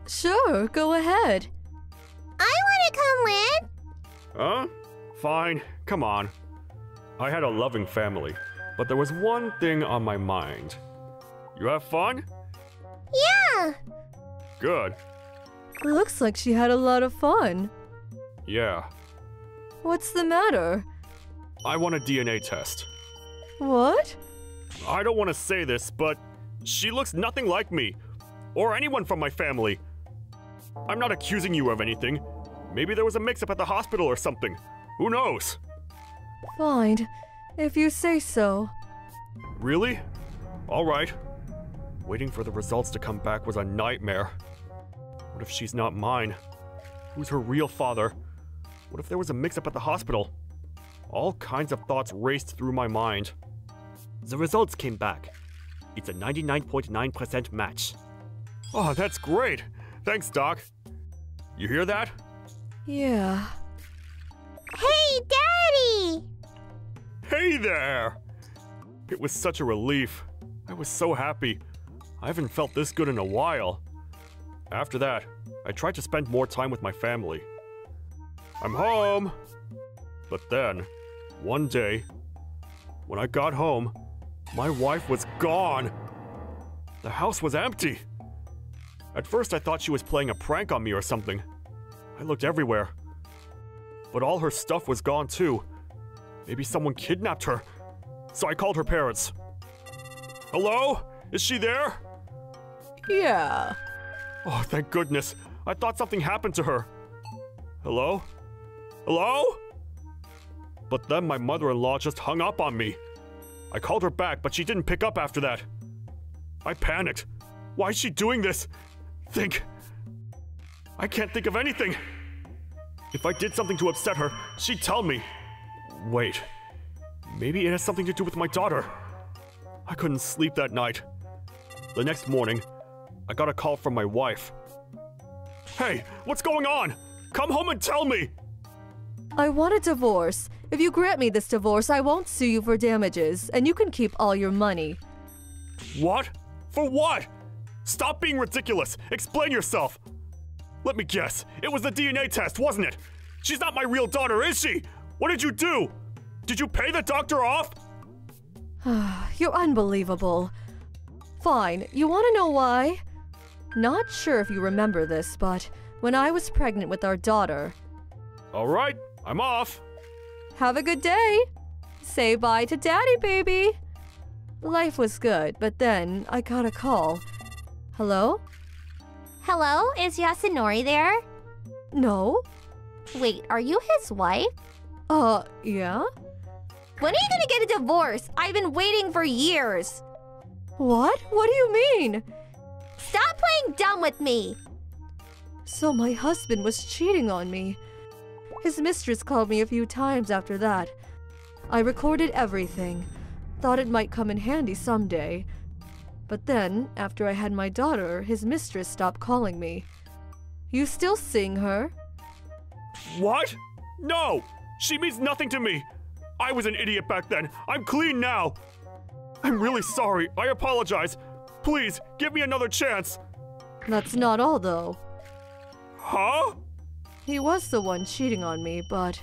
Sure, go ahead. I want to come with. Huh? Fine, come on. I had a loving family, but there was one thing on my mind. You have fun? Yeah. Good. Looks like she had a lot of fun. Yeah. What's the matter? I want a DNA test. What? I don't want to say this, but she looks nothing like me, or anyone from my family. I'm not accusing you of anything. Maybe there was a mix-up at the hospital or something. Who knows? Fine, if you say so. Really? Alright. Waiting for the results to come back was a nightmare. What if she's not mine? Who's her real father? What if there was a mix-up at the hospital? All kinds of thoughts raced through my mind. The results came back. It's a 99.9% match. Oh, that's great! Thanks, Doc. You hear that? Yeah. Hey, Daddy! Hey there! It was such a relief. I was so happy. I haven't felt this good in a while. After that, I tried to spend more time with my family. I'm home! But then, one day, when I got home, my wife was gone. The house was empty. At first I thought she was playing a prank on me or something. I looked everywhere. But all her stuff was gone too. Maybe someone kidnapped her. So I called her parents. Hello? Is she there? Yeah. Oh, thank goodness. I thought something happened to her. Hello? Hello? But then my mother-in-law just hung up on me. I called her back, but she didn't pick up after that. I panicked. Why is she doing this? I can't think of anything. If I did something to upset her, she'd tell me. Wait, maybe it has something to do with my daughter. I couldn't sleep that night. The next morning, I got a call from my wife. Hey, what's going on? Come home and tell me! I want a divorce. If you grant me this divorce, I won't sue you for damages, and you can keep all your money. What? For what? Stop being ridiculous! Explain yourself! Let me guess, it was the DNA test, wasn't it? She's not my real daughter, is she? What did you do? Did you pay the doctor off? You're unbelievable. Fine, you want to know why? Not sure if you remember this, but when I was pregnant with our daughter... Alright, I'm off. Have a good day. Say bye to Daddy, baby. Life was good, but then I got a call. Hello? Hello, is Yasunori there? No? Wait, are you his wife? Yeah? When are you gonna get a divorce? I've been waiting for years. What? What do you mean? Stop playing dumb with me! So my husband was cheating on me. His mistress called me a few times after that. I recorded everything. Thought it might come in handy someday. But then, after I had my daughter, his mistress stopped calling me. You still seeing her? What? No! She means nothing to me. I was an idiot back then. I'm clean now. I'm really sorry. I apologize. Please, give me another chance. That's not all, though. Huh? He was the one cheating on me, but...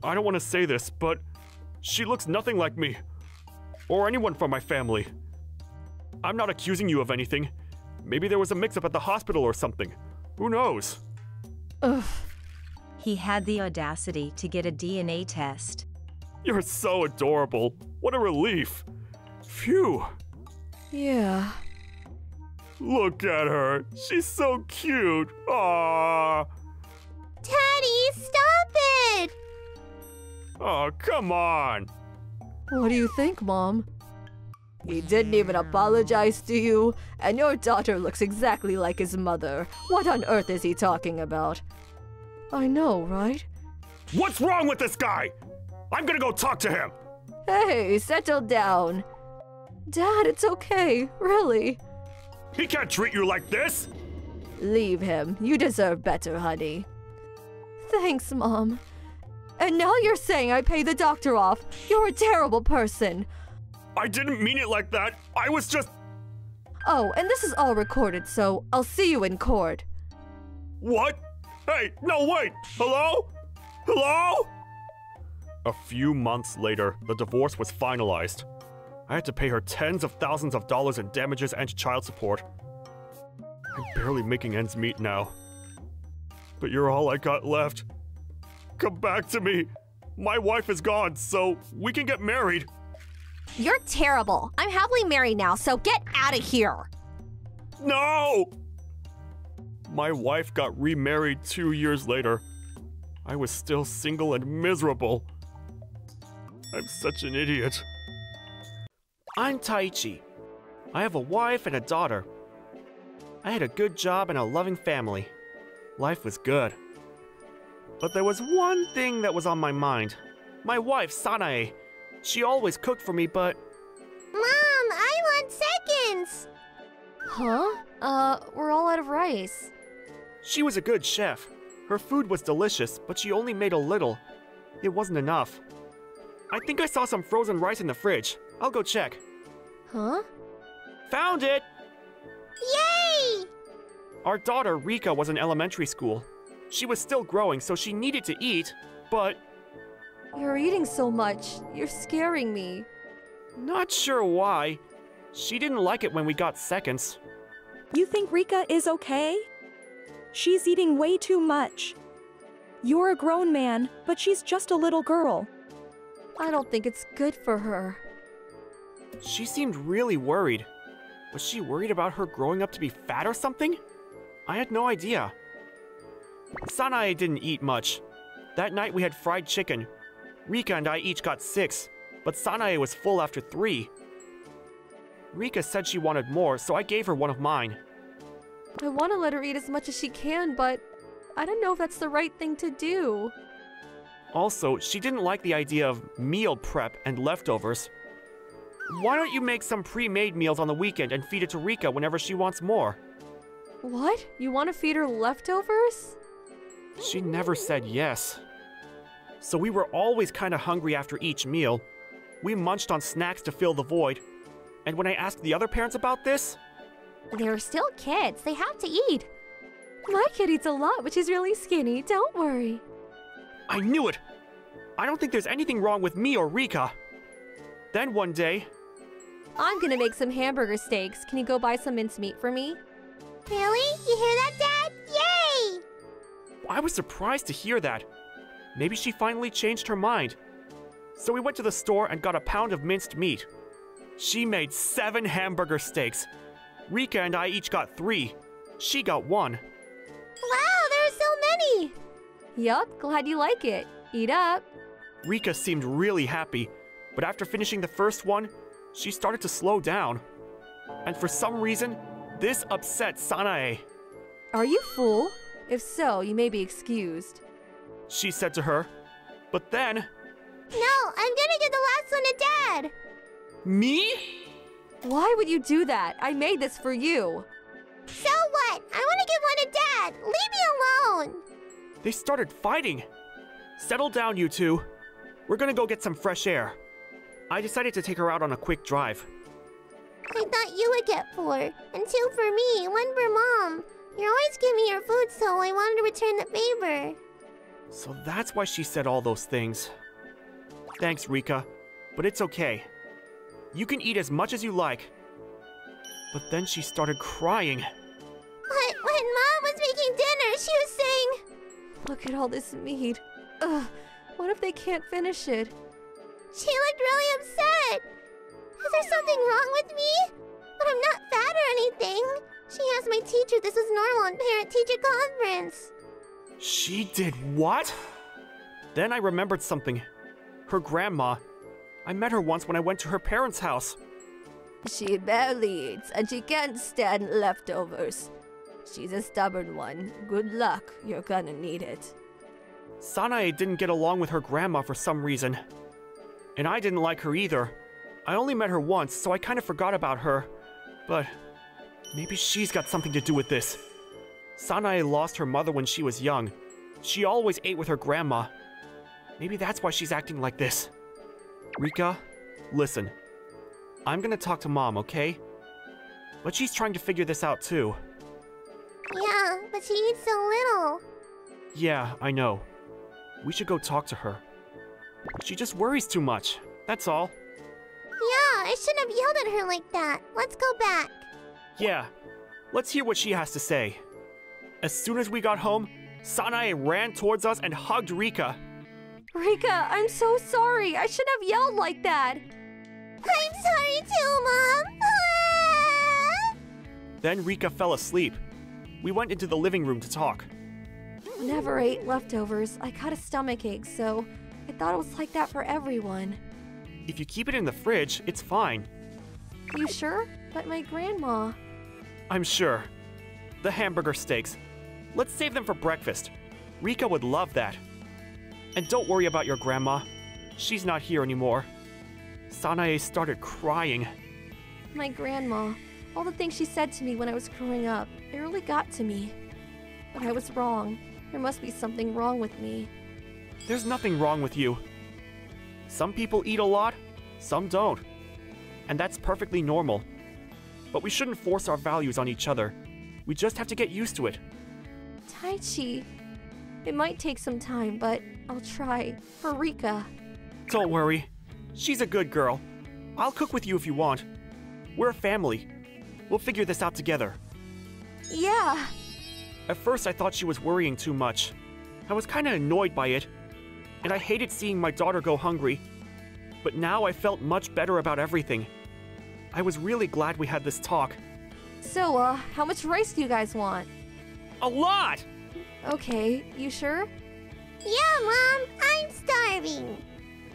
I don't want to say this, but she looks nothing like me. Or anyone from my family. I'm not accusing you of anything. Maybe there was a mix-up at the hospital or something. Who knows? Ugh. He had the audacity to get a DNA test. You're so adorable. What a relief. Phew. Yeah. Look at her. She's so cute. Aww. Daddy, stop it! Oh, come on. What do you think, Mom? He didn't even apologize to you, and your daughter looks exactly like his mother. What on earth is he talking about? I know, right? What's wrong with this guy? I'm gonna go talk to him. Hey, settle down. Dad, it's okay, really. He can't treat you like this. Leave him. You deserve better, honey. Thanks, Mom. And now you're saying I paid the doctor off. You're a terrible person. I didn't mean it like that. I was just... Oh, and this is all recorded, so I'll see you in court. What? Hey, no, wait. Hello? Hello? A few months later, the divorce was finalized. I had to pay her tens of thousands of dollars in damages and child support. I'm barely making ends meet now. But you're all I got left. Come back to me. My wife is gone, so we can get married. You're terrible. I'm happily married now, so get out of here. No! My wife got remarried 2 years later. I was still single and miserable. I'm such an idiot. I'm Taichi. I have a wife and a daughter. I had a good job and a loving family. Life was good. But there was one thing that was on my mind. My wife, Sanae. She always cooked for me, but... Mom, I want seconds! Huh? We're all out of rice. She was a good chef. Her food was delicious, but she only made a little. It wasn't enough. I think I saw some frozen rice in the fridge. I'll go check. Huh? Found it! Yay! Our daughter, Rika, was in elementary school. She was still growing, so she needed to eat, but... You're eating so much. You're scaring me. Not sure why. She didn't like it when we got seconds. You think Rika is okay? She's eating way too much. You're a grown man, but she's just a little girl. I don't think it's good for her. She seemed really worried. Was she worried about her growing up to be fat or something? I had no idea. Sanae didn't eat much. That night we had fried chicken. Rika and I each got 6, but Sanae was full after 3. Rika said she wanted more, so I gave her one of mine. I want to let her eat as much as she can, but I don't know if that's the right thing to do. Also, she didn't like the idea of meal prep and leftovers. Why don't you make some pre-made meals on the weekend and feed it to Rika whenever she wants more? What? You want to feed her leftovers? She never said yes. So we were always kind of hungry after each meal. We munched on snacks to fill the void. And when I asked the other parents about this... They're still kids. They have to eat. My kid eats a lot, but she's really skinny. Don't worry. I knew it! I don't think there's anything wrong with me or Rika. Then one day... I'm gonna make some hamburger steaks. Can you go buy some mincemeat for me? Really? You hear that, Dad? Yay! I was surprised to hear that. Maybe she finally changed her mind. So we went to the store and got a pound of minced meat. She made 7 hamburger steaks. Rika and I each got 3. She got 1. Wow, there are so many! Yup, glad you like it. Eat up. Rika seemed really happy, but after finishing the first one, she started to slow down. And for some reason, this upset Sanae. Are you full? If so, you may be excused. She said to her. But then... No, I'm gonna give the last one to Dad! Me? Why would you do that? I made this for you. So what? I wanna give one to Dad! Leave me alone! They started fighting. Settle down, you two. We're gonna go get some fresh air. I decided to take her out on a quick drive. I thought you would get 4, and 2 for me, 1 for Mom. You always give me your food, so I wanted to return the favor. So that's why she said all those things. Thanks, Rika, but it's okay. You can eat as much as you like. But then she started crying. When Mom was making dinner, she was saying, Look at all this meat. Ugh, what if they can't finish it? she looked really upset. Is there something wrong with me? But I'm not fat or anything. She asked my teacher this was normal in parent-teacher conference. She did what? Then I remembered something. Her grandma. I met her once when I went to her parents' house. She barely eats, and she can't stand leftovers. She's a stubborn one. Good luck, you're gonna need it. Sanae didn't get along with her grandma for some reason. And I didn't like her either. I only met her once, so I kind of forgot about her. But maybe she's got something to do with this. Sanae lost her mother when she was young. She always ate with her grandma. Maybe that's why she's acting like this. Rika, listen. I'm gonna talk to Mom, okay? But she's trying to figure this out too. Yeah, but she eats so little. Yeah, I know. We should go talk to her. She just worries too much, that's all. Yeah, I shouldn't have yelled at her like that. Let's go back. Yeah, let's hear what she has to say. As soon as we got home, Sanae ran towards us and hugged Rika. Rika, I'm so sorry. I shouldn't have yelled like that. I'm sorry too, Mom. Then Rika fell asleep. We went into the living room to talk. Never ate leftovers. I got a stomachache, so I thought it was like that for everyone. If you keep it in the fridge, it's fine. You sure? But my grandma... I'm sure. The hamburger steaks. Let's save them for breakfast. Rika would love that. And don't worry about your grandma. She's not here anymore. Sanae started crying. My grandma. All the things she said to me when I was growing up, it really got to me. But I was wrong. There must be something wrong with me. There's nothing wrong with you. Some people eat a lot, some don't. And that's perfectly normal. But we shouldn't force our values on each other. We just have to get used to it. Taichi. It might take some time, but I'll try. For Rika. Don't worry. She's a good girl. I'll cook with you if you want. We're a family. We'll figure this out together. Yeah. At first, I thought she was worrying too much. I was kind of annoyed by it. And I hated seeing my daughter go hungry. But now I felt much better about everything. I was really glad we had this talk. So, how much rice do you guys want? A lot! Okay, you sure? Yeah, Mom, I'm starving.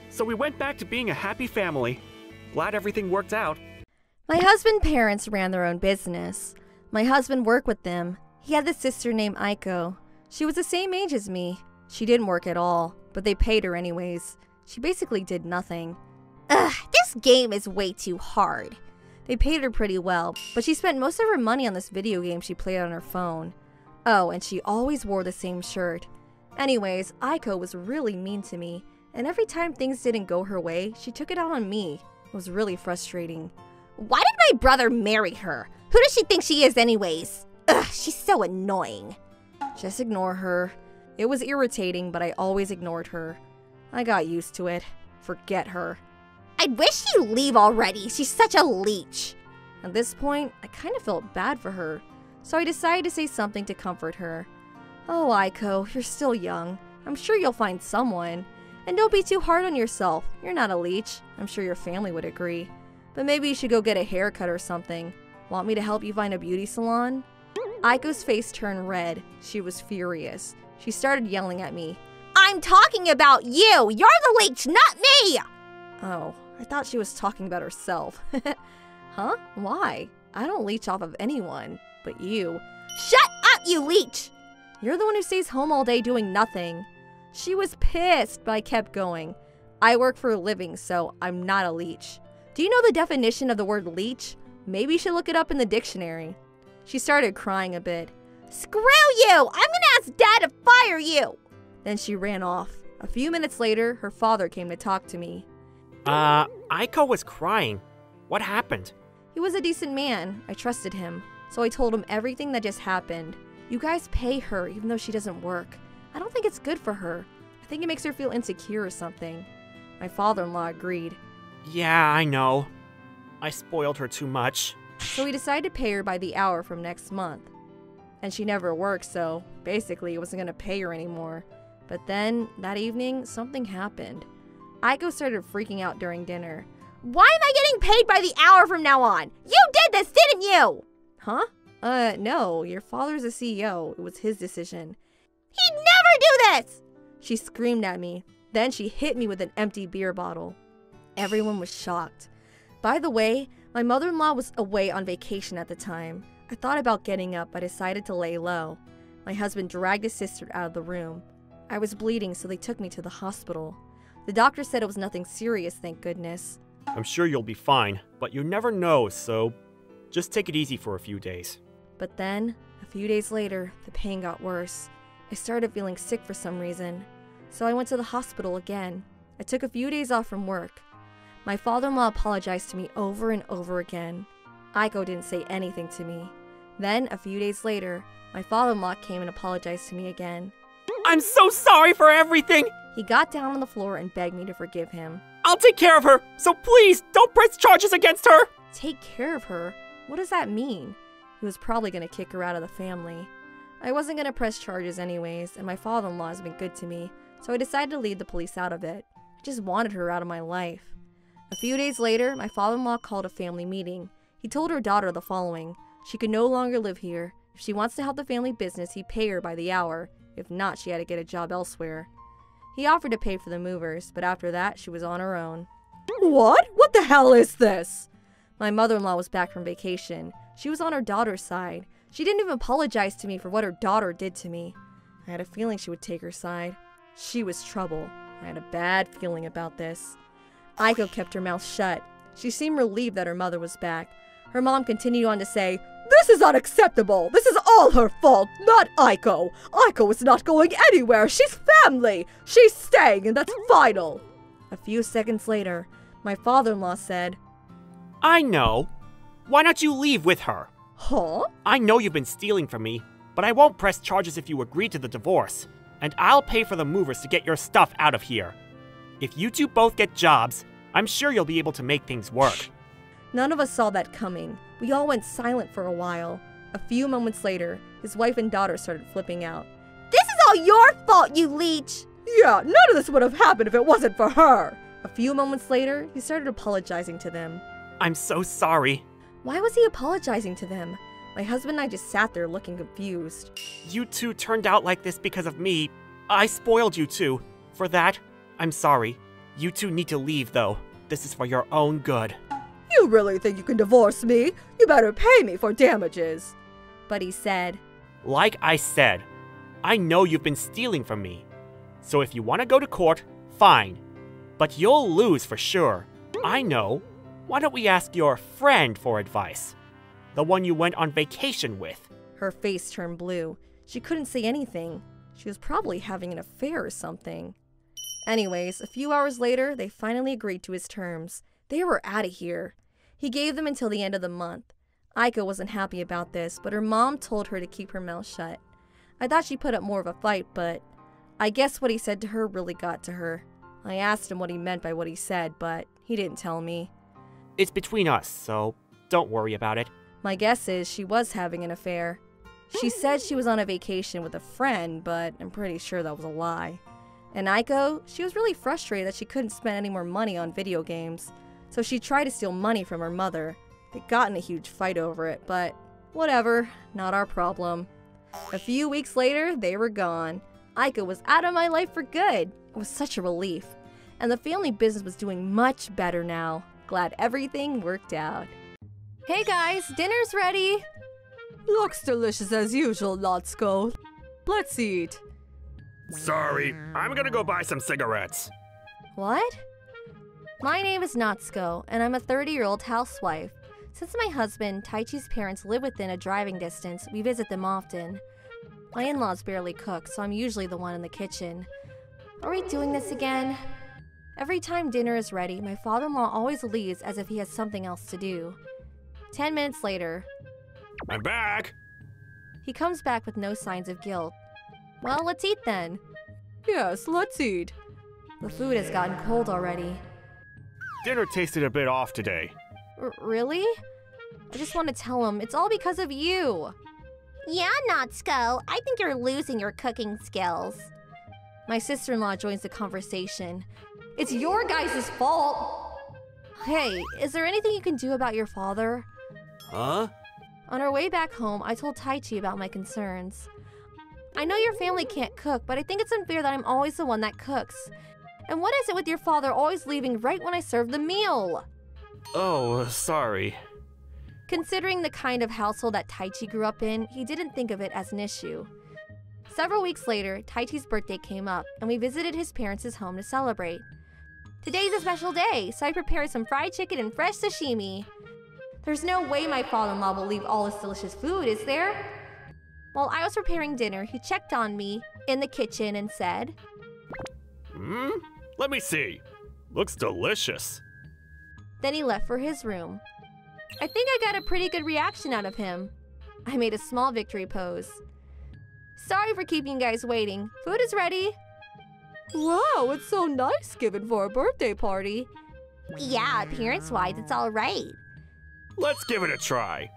So we went back to being a happy family. Glad everything worked out. My husband's parents ran their own business. My husband worked with them. He had a sister named Aiko. She was the same age as me. She didn't work at all, but they paid her anyways. She basically did nothing. Ugh, this game is way too hard. They paid her pretty well, but she spent most of her money on this video game she played on her phone. Oh, and she always wore the same shirt. Anyways, Aiko was really mean to me, and every time things didn't go her way, she took it out on me. It was really frustrating. Why did my brother marry her? Who does she think she is anyways? Ugh, she's so annoying. Just ignore her. It was irritating, but I always ignored her. I got used to it. Forget her. I wish she'd leave already. She's such a leech. At this point, I kind of felt bad for her, so I decided to say something to comfort her. Oh, Aiko, you're still young. I'm sure you'll find someone. And don't be too hard on yourself. You're not a leech. I'm sure your family would agree. But maybe you should go get a haircut or something. Want me to help you find a beauty salon? Aiko's face turned red. She was furious. She started yelling at me. I'm talking about you! You're the leech, not me! Oh, I thought she was talking about herself. Huh? Why? I don't leech off of anyone, but you. Shut up, you leech! You're the one who stays home all day doing nothing. She was pissed, but I kept going. I work for a living, so I'm not a leech. Do you know the definition of the word leech? Maybe you should look it up in the dictionary. She started crying a bit. Screw you! I'm gonna ask Dad to fire you! Then she ran off. A few minutes later, her father came to talk to me. Aiko was crying. What happened? He was a decent man. I trusted him. So I told him everything that just happened. You guys pay her even though she doesn't work. I don't think it's good for her. I think it makes her feel insecure or something. My father-in-law agreed. Yeah, I know. I spoiled her too much. So we decided to pay her by the hour from next month. And she never worked, so basically I wasn't going to pay her anymore. But then, that evening, something happened. Aiko started freaking out during dinner. Why am I getting paid by the hour from now on? You did this, didn't you? Huh? No, your father's a CEO. It was his decision. He'd never do this! She screamed at me. Then she hit me with an empty beer bottle. Everyone was shocked. By the way, my mother-in-law was away on vacation at the time. I thought about getting up, but decided to lay low. My husband dragged his sister out of the room. I was bleeding, so they took me to the hospital. The doctor said it was nothing serious, thank goodness. I'm sure you'll be fine, but you never know, so just take it easy for a few days. But then, a few days later, the pain got worse. I started feeling sick for some reason, so I went to the hospital again. I took a few days off from work. My father-in-law apologized to me over and over again. Aiko didn't say anything to me. Then, a few days later, my father-in-law came and apologized to me again. I'm so sorry for everything! He got down on the floor and begged me to forgive him. I'll take care of her, so please don't press charges against her! Take care of her? What does that mean? He was probably going to kick her out of the family. I wasn't going to press charges anyways, and my father-in-law has been good to me, so I decided to leave the police out of it. I just wanted her out of my life. A few days later, my father-in-law called a family meeting. He told her daughter the following. She could no longer live here. If she wants to help the family business, he'd pay her by the hour. If not, she had to get a job elsewhere. He offered to pay for the movers, but after that, she was on her own. What? What the hell is this? My mother-in-law was back from vacation. She was on her daughter's side. She didn't even apologize to me for what her daughter did to me. I had a feeling she would take her side. She was trouble. I had a bad feeling about this. Aiko kept her mouth shut. She seemed relieved that her mother was back. Her mom continued on to say, "This is unacceptable. This is all her fault, not Aiko. Aiko is not going anywhere. She's family. She's staying, and that's final." A few seconds later, my father-in-law said, I know. Why don't you leave with her? Huh? I know you've been stealing from me, but I won't press charges if you agree to the divorce. And I'll pay for the movers to get your stuff out of here. If you two both get jobs, I'm sure you'll be able to make things work. None of us saw that coming. We all went silent for a while. A few moments later, his wife and daughter started flipping out. This is all your fault, you leech! Yeah, none of this would have happened if it wasn't for her. A few moments later, he started apologizing to them. I'm so sorry. Why was he apologizing to them? My husband and I just sat there looking confused. You two turned out like this because of me. I spoiled you two. For that, I'm sorry. You two need to leave, though. This is for your own good. You really think you can divorce me? You better pay me for damages. But he said, Like I said, I know you've been stealing from me. So if you want to go to court, fine. But you'll lose for sure. I know. Why don't we ask your friend for advice? The one you went on vacation with. Her face turned blue. She couldn't say anything. She was probably having an affair or something. Anyways, a few hours later, they finally agreed to his terms. They were out of here. He gave them until the end of the month. Aiko wasn't happy about this, but her mom told her to keep her mouth shut. I thought she put up more of a fight, but I guess what he said to her really got to her. I asked him what he meant by what he said, but he didn't tell me. It's between us, so don't worry about it. My guess is she was having an affair. She said she was on a vacation with a friend, but I'm pretty sure that was a lie. And Aiko, she was really frustrated that she couldn't spend any more money on video games, so she tried to steal money from her mother. They got in a huge fight over it, but whatever, not our problem. A few weeks later, they were gone. Aiko was out of my life for good. It was such a relief. And the family business was doing much better now. Glad everything worked out. Hey guys, dinner's ready! Looks delicious as usual, Natsuko. Let's eat. Sorry, I'm gonna go buy some cigarettes. What? My name is Natsuko, and I'm a 30-year-old housewife. Since my husband, Taichi's parents, live within a driving distance, we visit them often. My in-laws barely cook, so I'm usually the one in the kitchen. Are we doing this again? Every time dinner is ready, my father-in-law always leaves as if he has something else to do. 10 minutes later, I'm back! he comes back with no signs of guilt. Well, let's eat then. Yes, let's eat. The food has gotten cold already. Dinner tasted a bit off today. Really? I just want to tell him it's all because of you. Yeah, Natsuko, I think you're losing your cooking skills. My sister-in-law joins the conversation. It's your guys' fault. Hey, is there anything you can do about your father? Huh? On our way back home, I told Taichi about my concerns. I know your family can't cook, but I think it's unfair that I'm always the one that cooks. And what is it with your father always leaving right when I serve the meal? Oh, sorry. Considering the kind of household that Taichi grew up in, he didn't think of it as an issue. Several weeks later, Taichi's birthday came up, and we visited his parents' home to celebrate. Today's a special day, so I prepared some fried chicken and fresh sashimi. There's no way my father-in-law will leave all this delicious food, is there? While I was preparing dinner, he checked on me in the kitchen and said, Let me see. Looks delicious. Then he left for his room. I think I got a pretty good reaction out of him. I made a small victory pose. Sorry for keeping you guys waiting. Food is ready. Wow, it's so nice given for a birthday party. Yeah, appearance-wise, it's all right. Let's give it a try.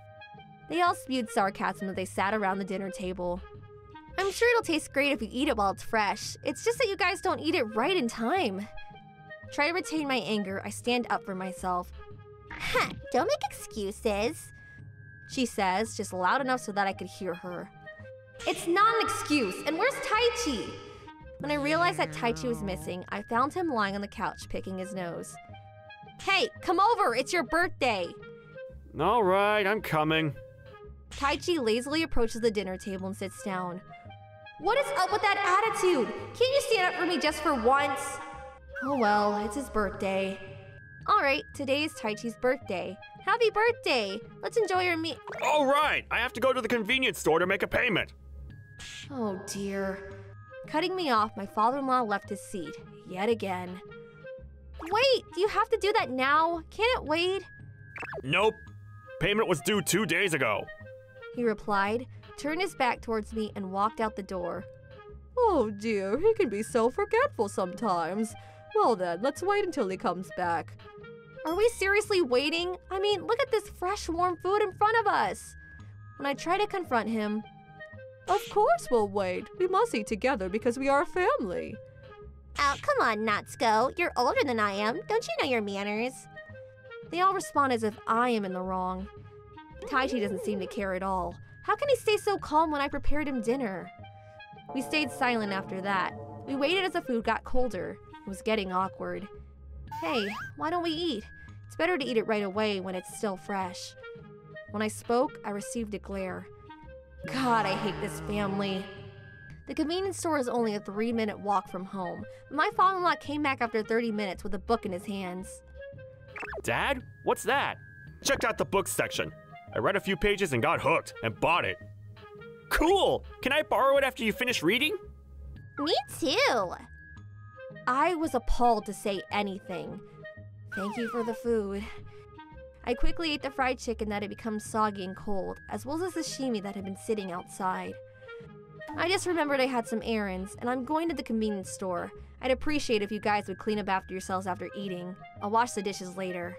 They all spewed sarcasm as they sat around the dinner table. I'm sure it'll taste great if you eat it while it's fresh. It's just that you guys don't eat it right in time. Try to retain my anger, I stand up for myself. Huh, don't make excuses. She says, just loud enough so that I could hear her. It's not an excuse, and where's Taichi? When I realized that Taichi was missing, I found him lying on the couch picking his nose. Hey, come over, it's your birthday! All right, I'm coming. Taichi lazily approaches the dinner table and sits down. What is up with that attitude? Can't you stand up for me just for once? Oh well, it's his birthday. Alright, today is Taichi's birthday. Happy birthday! Let's enjoy your meal. All right, I have to go to the convenience store to make a payment. Oh dear. Cutting me off, my father-in-law left his seat, yet again. Wait, do you have to do that now? Can't it wait? Nope. Payment was due 2 days ago. He replied, turned his back towards me, and walked out the door. Oh dear, he can be so forgetful sometimes. Well then, let's wait until he comes back. Are we seriously waiting? I mean, look at this fresh, warm food in front of us. When I try to confront him, Of course we'll wait. We must eat together because we are a family. Oh, come on, Natsuko. You're older than I am. Don't you know your manners? they all respond as if I am in the wrong. Taichi doesn't seem to care at all. How can he stay so calm when I prepared him dinner? We stayed silent after that. We waited as the food got colder. It was getting awkward. Hey, why don't we eat? It's better to eat it right away when it's still fresh. When I spoke, I received a glare. God, I hate this family. The convenience store is only a 3-minute walk from home, but my father-in-law came back after 30 minutes with a book in his hands. Dad, what's that? Checked out the books section. I read a few pages and got hooked and bought it. Cool! Can I borrow it after you finish reading? Me too. I was appalled to say anything. Thank you for the food. I quickly ate the fried chicken that had become soggy and cold, as well as the sashimi that had been sitting outside. I just remembered I had some errands, and I'm going to the convenience store. I'd appreciate if you guys would clean up after yourselves after eating. I'll wash the dishes later.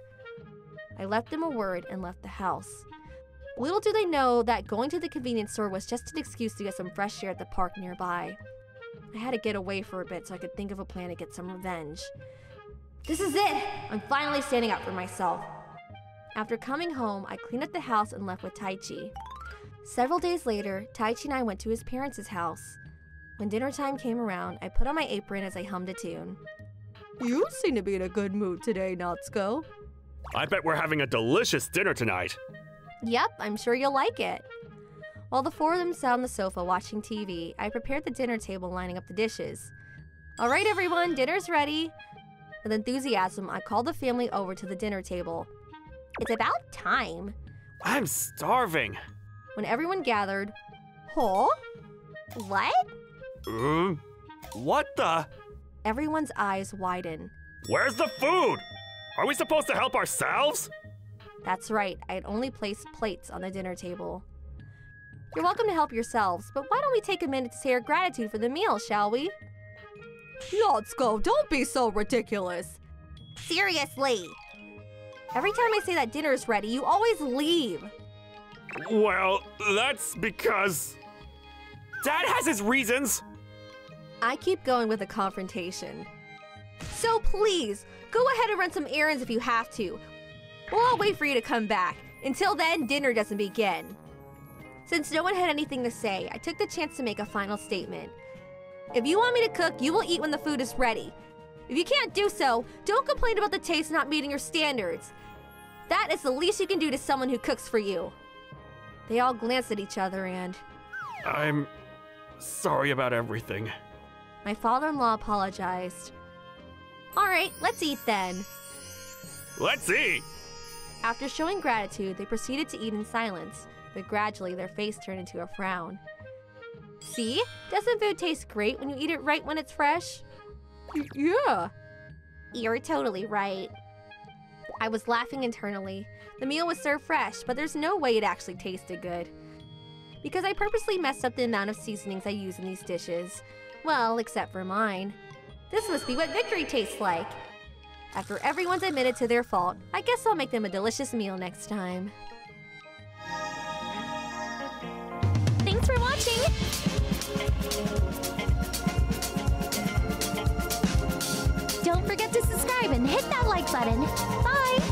I left them a word and left the house. Little do they know that going to the convenience store was just an excuse to get some fresh air at the park nearby. I had to get away for a bit so I could think of a plan to get some revenge. This is it! I'm finally standing up for myself. After coming home, I cleaned up the house and left with Taichi. Several days later, Taichi and I went to his parents' house. When dinner time came around, I put on my apron as I hummed a tune. You seem to be in a good mood today, Natsuko. I bet we're having a delicious dinner tonight. Yep, I'm sure you'll like it. While the four of them sat on the sofa watching TV, I prepared the dinner table lining up the dishes. All right, everyone, dinner's ready. With enthusiasm, I called the family over to the dinner table. It's about time. I'm starving. When everyone gathered, Huh? What? What the? Everyone's eyes widen. Where's the food? Are we supposed to help ourselves? That's right, I had only placed plates on the dinner table. You're welcome to help yourselves, but why don't we take a minute to say our gratitude for the meal, shall we? Yatsuko, don't be so ridiculous. Seriously. Every time I say that dinner's ready, you always leave. Well, that's because... Dad has his reasons! I keep going with the confrontation. So please, go ahead and run some errands if you have to. Well, I'll wait for you to come back. Until then, dinner doesn't begin. Since no one had anything to say, I took the chance to make a final statement. If you want me to cook, you will eat when the food is ready. If you can't do so, don't complain about the taste not meeting your standards. That is the least you can do to someone who cooks for you. They all glanced at each other and... I'm sorry about everything. My father-in-law apologized. All right, let's eat then. Let's eat! After showing gratitude, they proceeded to eat in silence, but gradually their face turned into a frown. See? Doesn't food taste great when you eat it right when it's fresh? Yeah. You're totally right. I was laughing internally. The meal was served fresh, but there's no way it actually tasted good. Because I purposely messed up the amount of seasonings I use in these dishes. Well, except for mine. This must be what victory tastes like. After everyone's admitted to their fault, I guess I'll make them a delicious meal next time. Thanks for watching! Don't forget to subscribe and hit that like button. Bye!